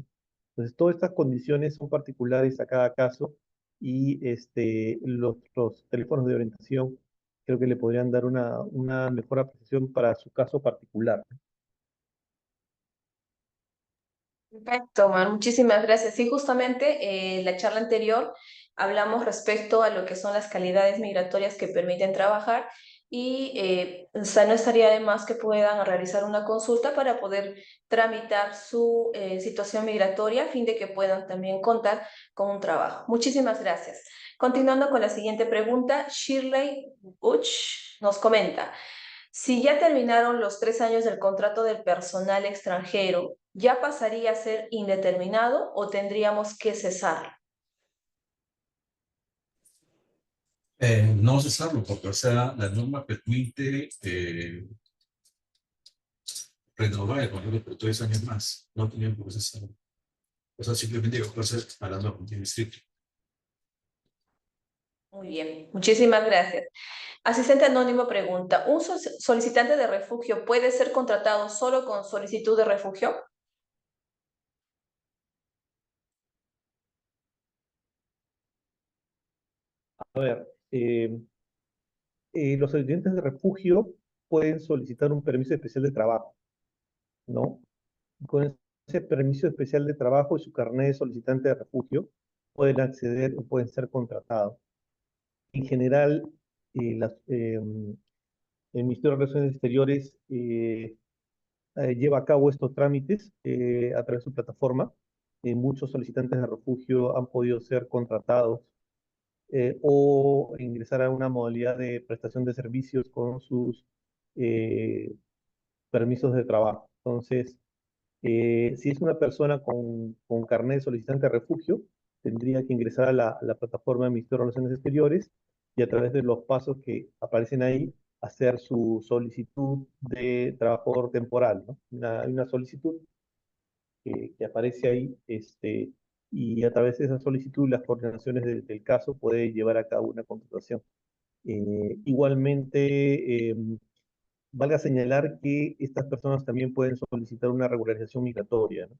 Entonces, todas estas condiciones son particulares a cada caso y los teléfonos de orientación creo que le podrían dar una mejor apreciación para su caso particular. Perfecto, Omar, muchísimas gracias. Sí, justamente en la charla anterior hablamos respecto a lo que son las calidades migratorias que permiten trabajar y o sea, no estaría de más que puedan realizar una consulta para poder tramitar su situación migratoria a fin de que puedan también contar con un trabajo. Muchísimas gracias. Continuando con la siguiente pregunta, Shirley Butch nos comenta, si ya terminaron los 3 años del contrato del personal extranjero, ¿ya pasaría a ser indeterminado o tendríamos que cesar? No cesarlo, porque, o sea, la norma permite renovar el contrato por 3 años más. No tenían por qué cesarlo. O sea, simplemente que puede ser hablando con tiempo estricto. Muy bien, muchísimas gracias. Asistente anónimo pregunta, ¿un solicitante de refugio puede ser contratado solo con solicitud de refugio? A ver, los solicitantes de refugio pueden solicitar un permiso especial de trabajo, ¿no? Con ese permiso especial de trabajo y su carnet de solicitante de refugio pueden acceder o pueden ser contratados. En general, el Ministerio de Relaciones Exteriores lleva a cabo estos trámites a través de su plataforma. Muchos solicitantes de refugio han podido ser contratados o ingresar a una modalidad de prestación de servicios con sus eh, permisos de trabajo. Entonces, si es una persona con carnet de solicitante de refugio, tendría que ingresar a la plataforma del Ministerio de Relaciones Exteriores y a través de los pasos que aparecen ahí, hacer su solicitud de trabajador temporal, ¿no? Hay una solicitud que aparece ahí, y a través de esa solicitud, las coordinaciones del caso puede llevar a cabo una contratación. Igualmente, valga señalar que estas personas también pueden solicitar una regularización migratoria, ¿no?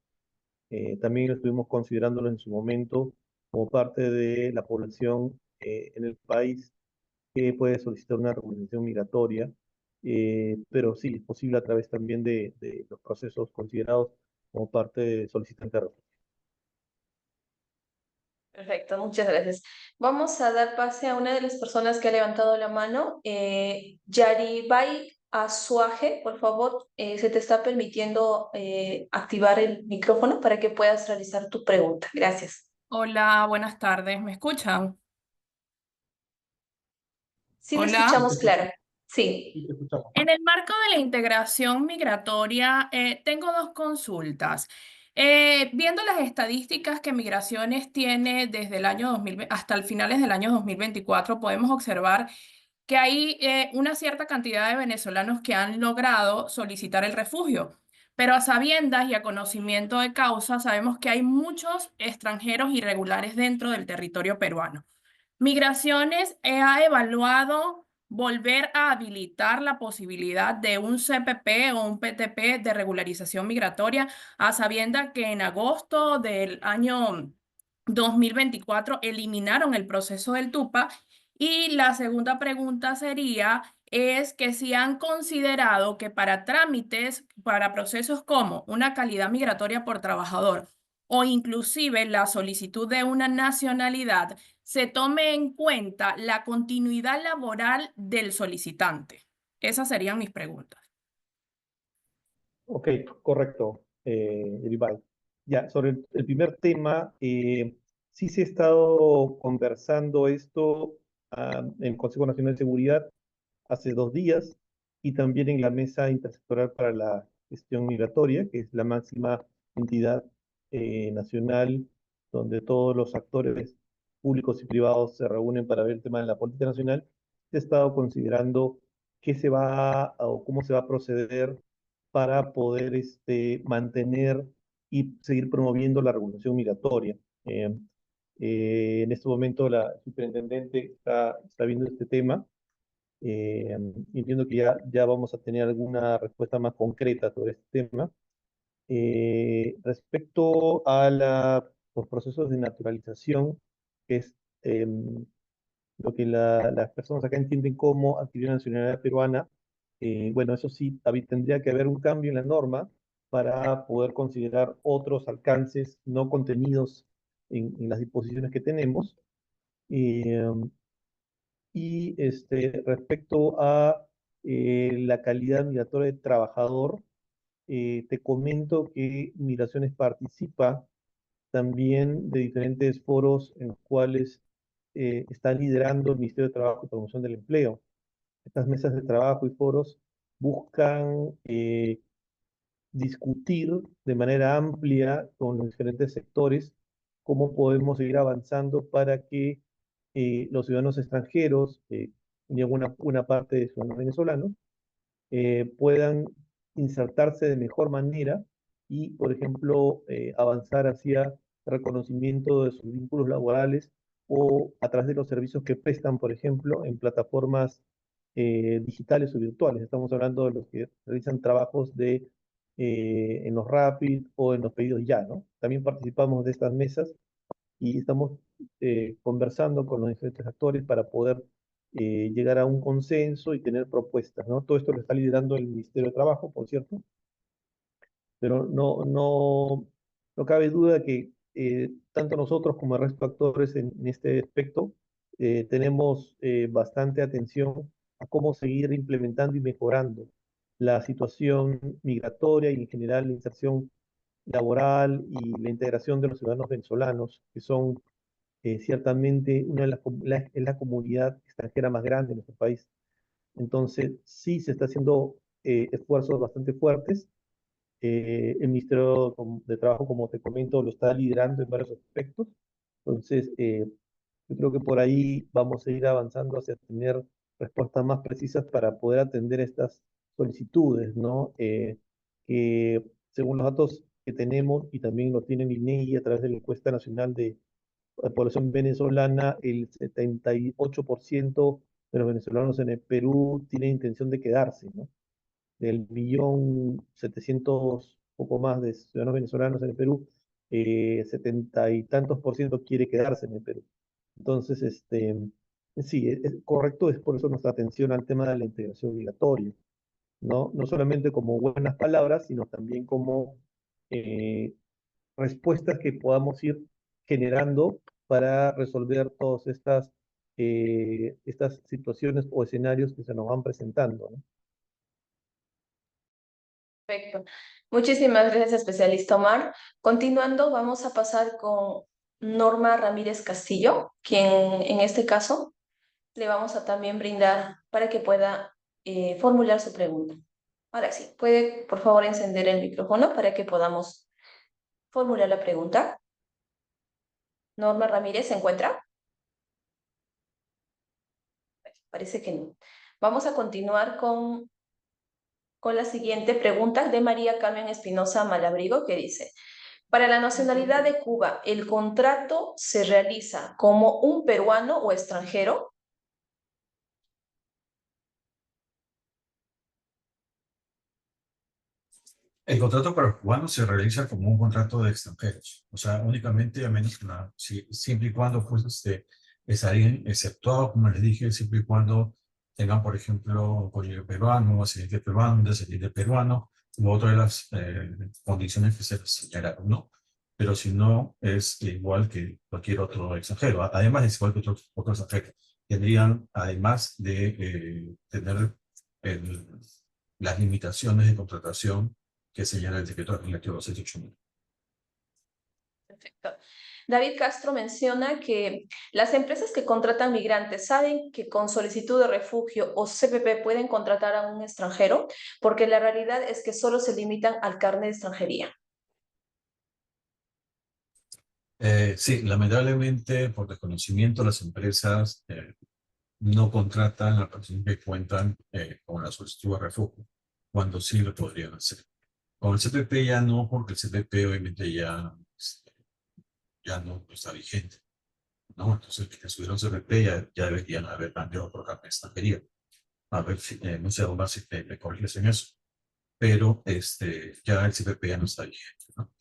También estuvimos considerándolo en su momento como parte de la población en el país que puede solicitar una regularización migratoria, pero sí, es posible a través también de los procesos considerados como parte de solicitante de refugio. Perfecto, muchas gracias. Vamos a dar pase a una de las personas que ha levantado la mano. Yaribay Azuaje, por favor, se te está permitiendo activar el micrófono para que puedas realizar tu pregunta. Gracias. Hola, buenas tardes. ¿Me escuchan? Sí, le Hola. escuchamos claro. Sí. Sí, te escuchamos. En el marco de la integración migratoria, tengo dos consultas. Viendo las estadísticas que Migraciones tiene desde el año 2000 hasta el finales del año 2024, podemos observar que hay una cierta cantidad de venezolanos que han logrado solicitar el refugio. Pero a sabiendas y a conocimiento de causa, sabemos que hay muchos extranjeros irregulares dentro del territorio peruano. Migraciones ha evaluado volver a habilitar la posibilidad de un CPP o un PTP de regularización migratoria, a sabiendas que en agosto del año 2024 eliminaron el proceso del TUPA. Y la segunda pregunta sería, es que si han considerado que para trámites, para procesos como una calidad migratoria por trabajador o inclusive la solicitud de una nacionalidad, se tome en cuenta la continuidad laboral del solicitante. Esas serían mis preguntas. Ok, correcto, Eribay. Ya, sobre el primer tema, sí se ha estado conversando esto en el Consejo Nacional de Seguridad hace 2 días y también en la Mesa Intersectorial para la Gestión Migratoria, que es la máxima entidad nacional donde todos los actores públicos y privados se reúnen para ver el tema de la política nacional. Se ha estado considerando qué se va o cómo se va a proceder para poder mantener y seguir promoviendo la regulación migratoria. En este momento la superintendente está viendo este tema. Entiendo que ya vamos a tener alguna respuesta más concreta sobre este tema. Respecto a los procesos de naturalización, que es lo que las personas acá entienden como adquirir la nacionalidad peruana, bueno, eso sí, tendría que haber un cambio en la norma para poder considerar otros alcances no contenidos en las disposiciones que tenemos. Y respecto a la calidad migratoria del trabajador, te comento que Migraciones participa también de diferentes foros en los cuales está liderando el Ministerio de Trabajo y Promoción del Empleo. Estas mesas de trabajo y foros buscan discutir de manera amplia con los diferentes sectores cómo podemos seguir avanzando para que los ciudadanos extranjeros y una parte de ciudadanos venezolanos puedan insertarse de mejor manera y, por ejemplo, avanzar hacia reconocimiento de sus vínculos laborales o a través de los servicios que prestan, por ejemplo, en plataformas digitales o virtuales. Estamos hablando de los que realizan trabajos en los Rapid o en los pedidos ya, ¿no? También participamos de estas mesas y estamos conversando con los diferentes actores para poder llegar a un consenso y tener propuestas, ¿no? Todo esto lo está liderando el Ministerio de Trabajo, por cierto, pero no cabe duda que tanto nosotros como el resto de actores en este aspecto tenemos bastante atención a cómo seguir implementando y mejorando la situación migratoria y en general la inserción laboral y la integración de los ciudadanos venezolanos, que son ciertamente una de es la comunidad extranjera más grande de nuestro país. Entonces, sí se está haciendo esfuerzos bastante fuertes. El Ministerio de Trabajo, como te comento, lo está liderando en varios aspectos. Entonces, yo creo que por ahí vamos a ir avanzando hacia tener respuestas más precisas para poder atender estas solicitudes, ¿no? Que según los datos que tenemos, y también lo tiene el INEGI a través de la encuesta nacional de la población venezolana, el 78% de los venezolanos en el Perú tienen intención de quedarse, ¿no? Del 1.700.000, poco más de ciudadanos venezolanos en el Perú, 70 y tantos por ciento quiere quedarse en el Perú. Entonces, sí, es correcto, es por eso nuestra atención al tema de la integración obligatoria, ¿no? No solamente como buenas palabras, sino también como respuestas que podamos ir generando para resolver todas estas situaciones o escenarios que se nos van presentando, ¿no? Perfecto. Muchísimas gracias, especialista Omar. Continuando, vamos a pasar con Norma Ramírez Castillo, quien en este caso le vamos a también brindar para que pueda formular su pregunta. Ahora sí, puede por favor encender el micrófono para que podamos formular la pregunta. Norma Ramírez, ¿se encuentra? Parece que no. Vamos a continuar con la siguiente pregunta de María Carmen Espinosa Malabrigo, que dice: para la nacionalidad de Cuba, ¿el contrato se realiza como un peruano o extranjero? El contrato para los cubanos se realiza como un contrato de extranjeros, o sea, únicamente, a menos que siempre y cuando pues, estarían exceptuados, como les dije, siempre y cuando tengan, por ejemplo, un cónyuge peruano, ascendiente peruano, un descendiente peruano, u otras de las condiciones que se les señalaron, ¿no? Pero si no, es igual que cualquier otro extranjero. Además, es igual que otro extranjero. Tendrían, además de tener las limitaciones de contratación que señala el decreto legislativo 289. Perfecto. David Castro menciona que las empresas que contratan migrantes saben que con solicitud de refugio o CPP pueden contratar a un extranjero, porque la realidad es que solo se limitan al carnet de extranjería. Sí, lamentablemente, por desconocimiento, las empresas no contratan a personas que cuentan con la solicitud de refugio, cuando sí lo podrían hacer. Con el CPP ya no, porque el CPP obviamente ya no está vigente, ¿no? Entonces, que subieron CPP ya deberían haber cambiado por carnet de extranjería. A ver si, no sé, más si me corriges en eso. Pero ya el CPP ya no está vigente, ¿no?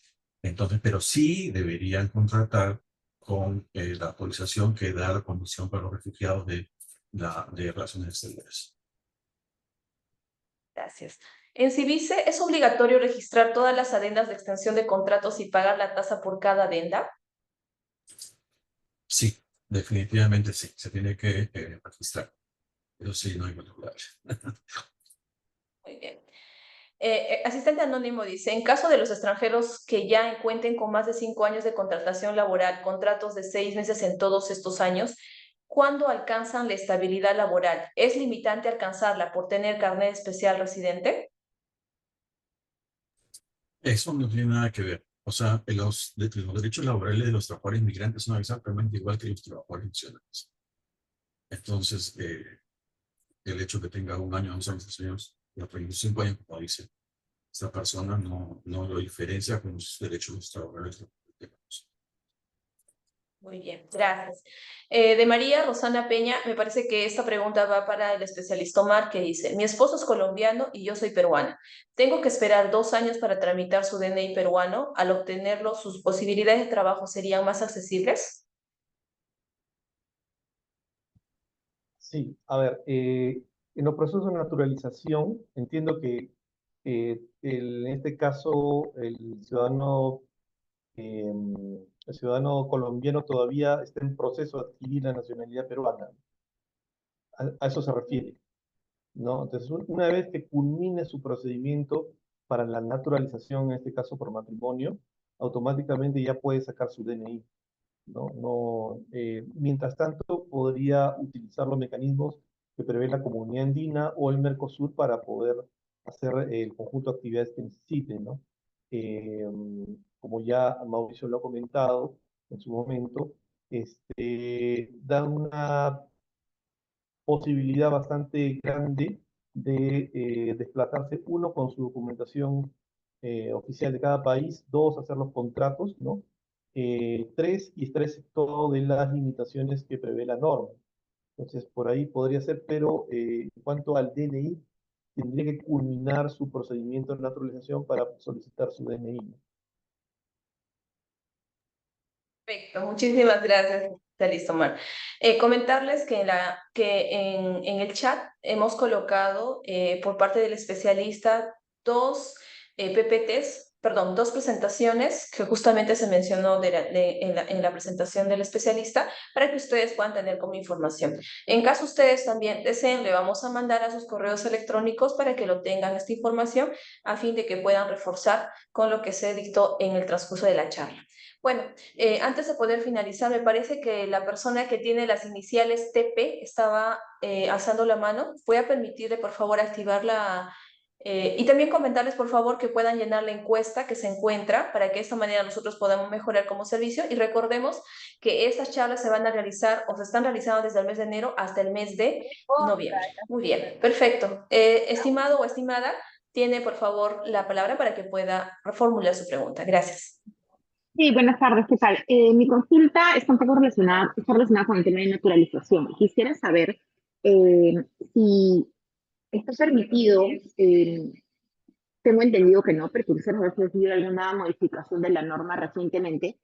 Entonces, pero sí deberían contratar con la autorización que da la Comisión para los Refugiados de Relaciones Exteriores. Gracias. En Civice, ¿es obligatorio registrar todas las adendas de extensión de contratos y pagar la tasa por cada adenda? Sí, definitivamente sí, se tiene que registrar. Pero sí, no hay particular. Muy bien. Asistente Anónimo dice, en caso de los extranjeros que ya cuenten con más de 5 años de contratación laboral, contratos de 6 meses en todos estos años, ¿cuándo alcanzan la estabilidad laboral? ¿Es limitante alcanzarla por tener carnet especial residente? Eso no tiene nada que ver. O sea, los derechos laborales de los trabajadores inmigrantes son exactamente igual que los trabajadores nacionales. Entonces, el hecho de que tenga 1 año, 2 años, 3 años, y otros 5 años, como dice, esta persona no lo diferencia con los derechos de los trabajadores. Muy bien, gracias. De María Rosana Peña, me parece que esta pregunta va para el especialista Omar, que dice, mi esposo es colombiano y yo soy peruana. ¿Tengo que esperar 2 años para tramitar su DNI peruano? Al obtenerlo, ¿sus posibilidades de trabajo serían más accesibles? Sí, a ver, en los procesos de naturalización, entiendo que en este caso el ciudadano colombiano todavía está en proceso de adquirir la nacionalidad peruana. A eso se refiere, ¿no? Entonces, una vez que culmine su procedimiento para la naturalización, en este caso por matrimonio, automáticamente ya puede sacar su DNI, ¿no? Mientras tanto, podría utilizar los mecanismos que prevé la Comunidad Andina o el Mercosur para poder hacer el conjunto de actividades que necesite, ¿no? Eh, Como ya Mauricio lo ha comentado en su momento, da una posibilidad bastante grande de desplazarse, uno, con su documentación oficial de cada país, dos, hacer los contratos, ¿no? Tres, y estar exceptuado de las limitaciones que prevé la norma. Entonces, por ahí podría ser, pero en cuanto al DNI, tendría que culminar su procedimiento de naturalización para solicitar su DNI, ¿no? Perfecto, muchísimas gracias. Está listo, Mar. Comentarles que, en el chat hemos colocado por parte del especialista 2 PPTs, perdón, 2 presentaciones que justamente se mencionó en la presentación del especialista para que ustedes puedan tener como información. En caso ustedes también deseen, le vamos a mandar a sus correos electrónicos para que lo tengan esta información a fin de que puedan reforzar con lo que se dictó en el transcurso de la charla. Bueno, antes de poder finalizar, me parece que la persona que tiene las iniciales TP estaba alzando la mano. Voy a permitirle, por favor, activarla y también comentarles, por favor, que puedan llenar la encuesta que se encuentra para que de esta manera nosotros podamos mejorar como servicio. Y recordemos que estas charlas se van a realizar o se están realizando desde el mes de enero hasta el mes de noviembre. Muy bien, perfecto. Estimado o estimada, tiene, por favor, la palabra para que pueda reformular su pregunta. Gracias. Sí, buenas tardes, ¿qué tal? Mi consulta está un poco está relacionada con el tema de naturalización. Quisiera saber eh, si está permitido, tengo entendido que no, pero quisiera saber si ha sido alguna modificación de la norma recientemente,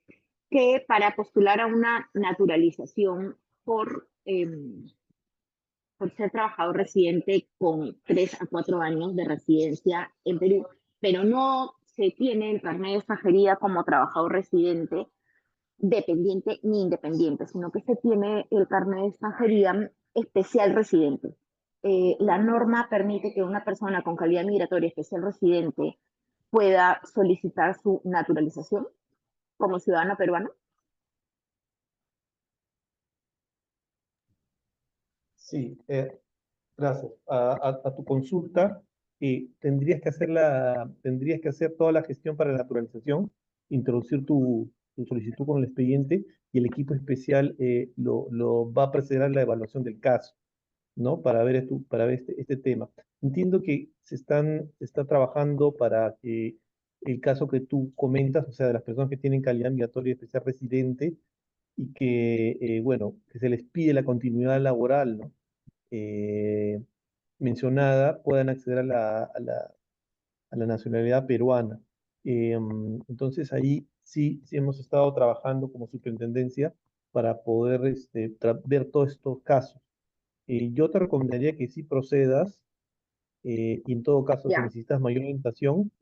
que para postular a una naturalización por ser trabajador residente con 3 a 4 años de residencia en Perú, pero no se tiene el carnet de extranjería como trabajador residente dependiente ni independiente, sino que se tiene el carnet de extranjería especial residente. La norma permite que una persona con calidad migratoria especial residente pueda solicitar su naturalización como ciudadano peruano. Sí, gracias. A tu consulta, tendrías que hacer toda la gestión para la naturalización, introducir tu solicitud con el expediente y el equipo especial lo va a proceder a la evaluación del caso, ¿no? Para ver este tema. Entiendo que se está trabajando para que el caso que tú comentas, o sea, de las personas que tienen calidad migratoria especial residente y que, bueno, que se les pide la continuidad laboral, ¿no? eh, Mencionada puedan acceder a la nacionalidad peruana. Entonces ahí sí hemos estado trabajando como superintendencia para poder ver todos estos casos. Yo te recomendaría que sí procedas y en todo caso si Ya. necesitas mayor orientación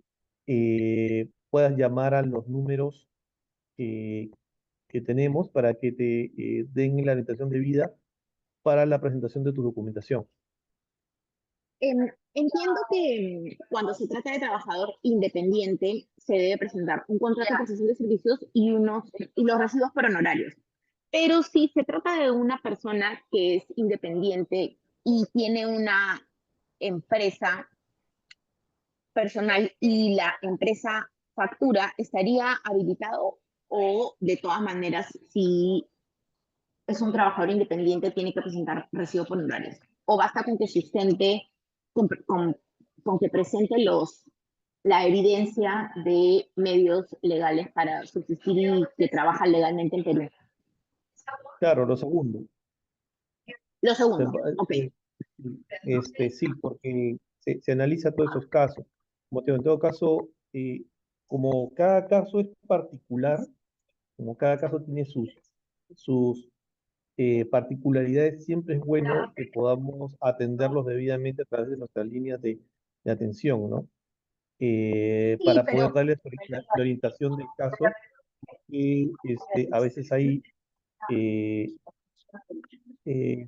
puedas llamar a los números que que tenemos para que te den la orientación debida para la presentación de tu documentación. Entiendo que cuando se trata de trabajador independiente se debe presentar un contrato de prestación de servicios y los recibos por honorarios. Pero si se trata de una persona que es independiente y tiene una empresa personal y la empresa factura, ¿estaría habilitado o de todas maneras, si es un trabajador independiente, tiene que presentar recibo por honorarios? ¿O basta con que sustente, con que presente la evidencia de medios legales para subsistir y que trabaja legalmente en Perú? Claro, lo segundo. Lo segundo, ok. Sí, porque se analiza todos esos casos. Como te digo, en todo caso, como cada caso es particular, como cada caso tiene sus particularidades, siempre es bueno que podamos atenderlos debidamente a través de nuestras líneas de atención, ¿no? Sí, Para poder pero darles la orientación del caso, y a veces hay eh,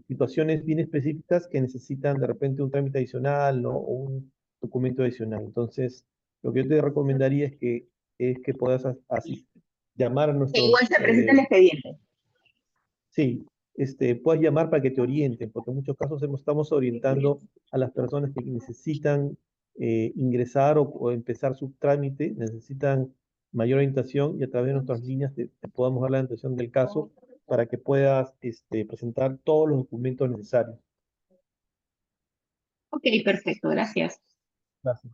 situaciones bien específicas que necesitan de repente un trámite adicional, ¿no? O un documento adicional. Entonces, lo que yo te recomendaría es que puedas llamar a que nuestros, igual se presente el expediente. sí, puedas llamar para que te orienten, porque en muchos casos estamos orientando a las personas que necesitan ingresar o empezar su trámite, necesitan mayor orientación, y a través de nuestras líneas te podamos dar la orientación del caso para que puedas presentar todos los documentos necesarios. Ok, perfecto, gracias. Gracias.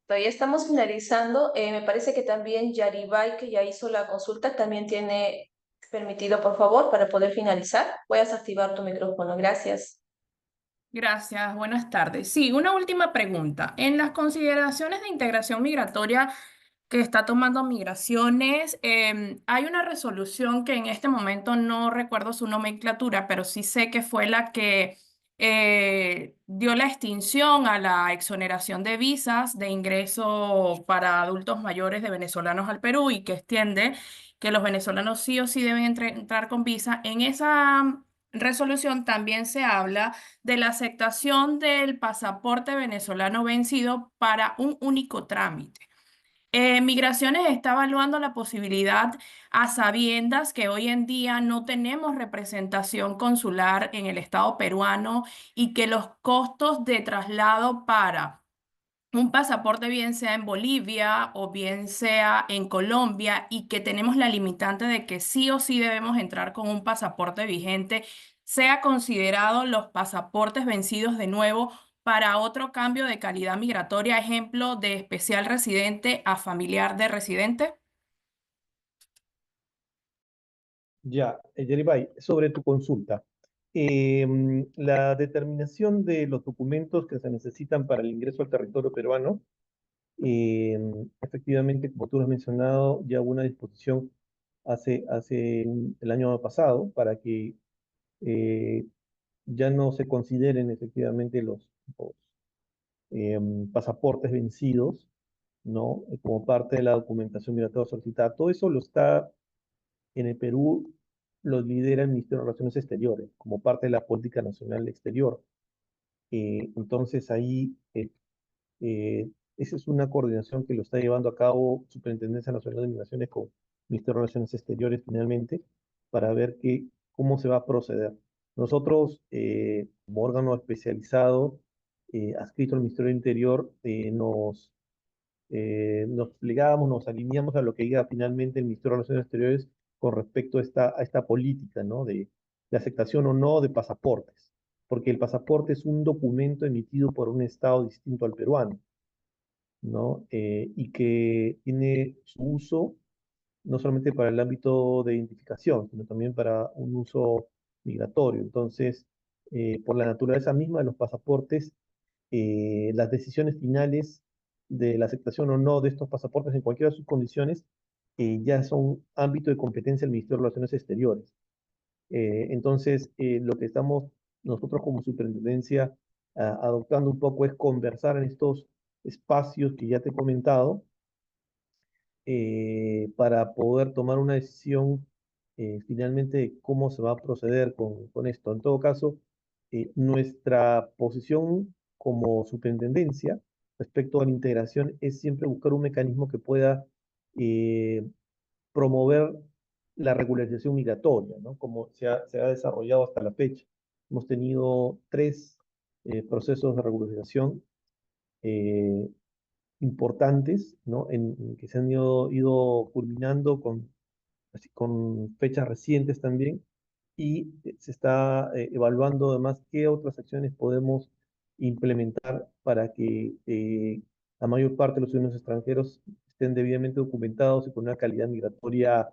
Ya estamos finalizando. Me parece que también Yaribay, que ya hizo la consulta, también tiene permitido, por favor, para poder finalizar. Puedes activar tu micrófono. Gracias. Gracias, buenas tardes. Sí, una última pregunta. En las consideraciones de integración migratoria que está tomando Migraciones, hay una resolución que en este momento no recuerdo su nomenclatura, pero sí sé que fue la que dio la extinción a la exoneración de visas de ingreso para adultos mayores de venezolanos al Perú, y que extiende que los venezolanos sí o sí deben entrar con visa. En esa resolución también se habla de la aceptación del pasaporte venezolano vencido para un único trámite. Migraciones está evaluando la posibilidad, a sabiendas que hoy en día no tenemos representación consular en el Estado peruano y que los costos de traslado para un pasaporte, bien sea en Bolivia o bien sea en Colombia, y que tenemos la limitante de que sí o sí debemos entrar con un pasaporte vigente, sea considerado los pasaportes vencidos de nuevo para otro cambio de calidad migratoria, ejemplo de especial residente a familiar de residente. Ya, Yeribay, sobre tu consulta. La determinación de los documentos que se necesitan para el ingreso al territorio peruano, efectivamente, como tú lo has mencionado, ya hubo una disposición hace el año pasado para que eh, ya no se consideren efectivamente los pasaportes vencidos, ¿no? Como parte de la documentación migratoria solicitada. Todo eso lo está en el Perú, lo lidera el Ministerio de Relaciones Exteriores, como parte de la política nacional exterior. Entonces ahí esa es una coordinación que lo está llevando a cabo Superintendencia Nacional de Migraciones con Ministerio de Relaciones Exteriores finalmente, para ver cómo se va a proceder. Nosotros, como órgano especializado, adscrito al Ministerio del Interior, nos plegamos, nos alineamos a lo que diga finalmente el Ministerio de Relaciones Exteriores con respecto a esta política, ¿no? De aceptación o no de pasaportes, porque el pasaporte es un documento emitido por un Estado distinto al peruano, ¿no? Y que tiene su uso no solamente para el ámbito de identificación, sino también para un uso migratorio. Entonces, por la naturaleza misma de los pasaportes, las decisiones finales de la aceptación o no de estos pasaportes en cualquiera de sus condiciones ya son ámbito de competencia del Ministerio de Relaciones Exteriores. Entonces, lo que estamos nosotros como superintendencia adoptando un poco es conversar en estos espacios que ya te he comentado, para poder tomar una decisión finalmente cómo se va a proceder con esto. En todo caso, nuestra posición como superintendencia respecto a la integración es siempre buscar un mecanismo que pueda promover la regularización migratoria, ¿no? Como se ha desarrollado hasta la fecha. Hemos tenido 3 procesos de regularización importantes, ¿no? En que se han ido culminando con fechas recientes también, y se está evaluando además qué otras acciones podemos implementar para que la mayor parte de los ciudadanos extranjeros estén debidamente documentados y con una calidad migratoria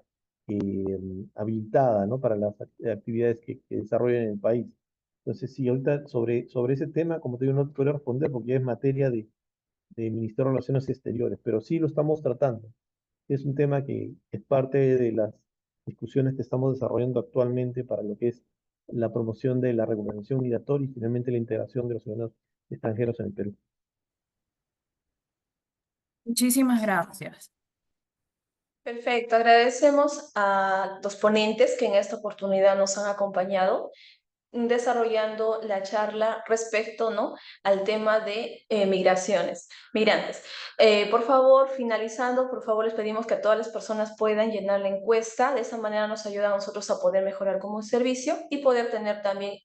habilitada, ¿no? Para las actividades que desarrollan en el país. Entonces, sí, ahorita sobre ese tema, como te digo, no te puedo responder porque ya es materia de Ministerio de Relaciones Exteriores, pero sí lo estamos tratando. Es un tema que es parte de las discusiones que estamos desarrollando actualmente para lo que es la promoción de la regularización migratoria y finalmente la integración de los ciudadanos extranjeros en el Perú. Muchísimas gracias. Perfecto, agradecemos a los ponentes que en esta oportunidad nos han acompañado desarrollando la charla respecto, ¿no?, al tema de migrantes. Por favor, finalizando, por favor, les pedimos que a todas las personas puedan llenar la encuesta. De esa manera nos ayuda a nosotros a poder mejorar como servicio y poder tener también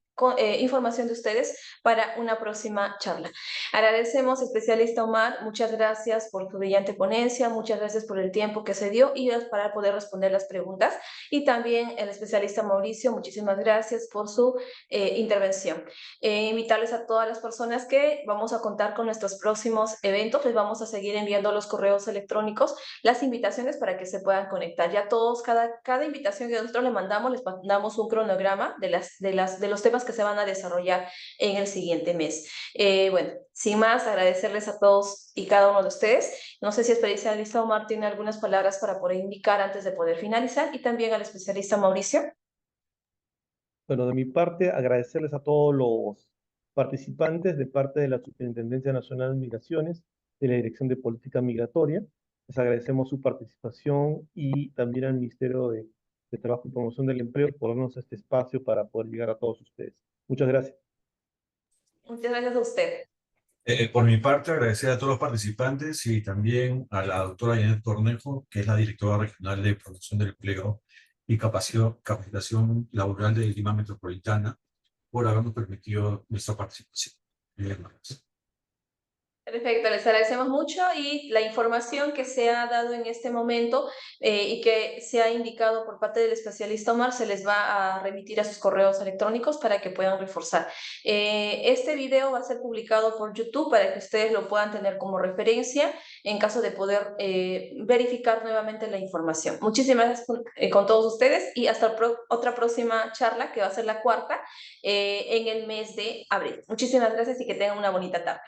información de ustedes para una próxima charla. Agradecemos, especialista Omar, muchas gracias por tu brillante ponencia, muchas gracias por el tiempo que se dio y para poder responder las preguntas. Y también el especialista Mauricio, muchísimas gracias por su intervención. Invitarles a todas las personas que vamos a contar con nuestros próximos eventos, les vamos a seguir enviando los correos electrónicos, las invitaciones para que se puedan conectar. Ya todos, cada invitación que nosotros les mandamos un cronograma de los temas que se van a desarrollar en el siguiente mes. Bueno, sin más, agradecerles a todos y cada uno de ustedes. No sé si el especialista Omar tiene algunas palabras para poder indicar antes de poder finalizar, y también al especialista Mauricio. Bueno, de mi parte, agradecerles a todos los participantes de parte de la Superintendencia Nacional de Migraciones, de la Dirección de Política Migratoria. Les agradecemos su participación y también al Ministerio de Trabajo y Promoción del Empleo por darnos este espacio para poder llegar a todos ustedes. Muchas gracias. Muchas gracias a usted. Por mi parte, agradecer a todos los participantes y también a la doctora Janet Cornejo, que es la directora regional de Promoción del Empleo y Capacitación Laboral de Lima Metropolitana, por habernos permitido nuestra participación. Bien, gracias. Perfecto, les agradecemos mucho, y la información que se ha dado en este momento y que se ha indicado por parte del especialista Omar se les va a remitir a sus correos electrónicos para que puedan reforzar. Este video va a ser publicado por YouTube para que ustedes lo puedan tener como referencia en caso de poder verificar nuevamente la información. Muchísimas gracias con todos ustedes, y hasta otra próxima charla, que va a ser la 4ª en el mes de abril. Muchísimas gracias y que tengan una bonita tarde.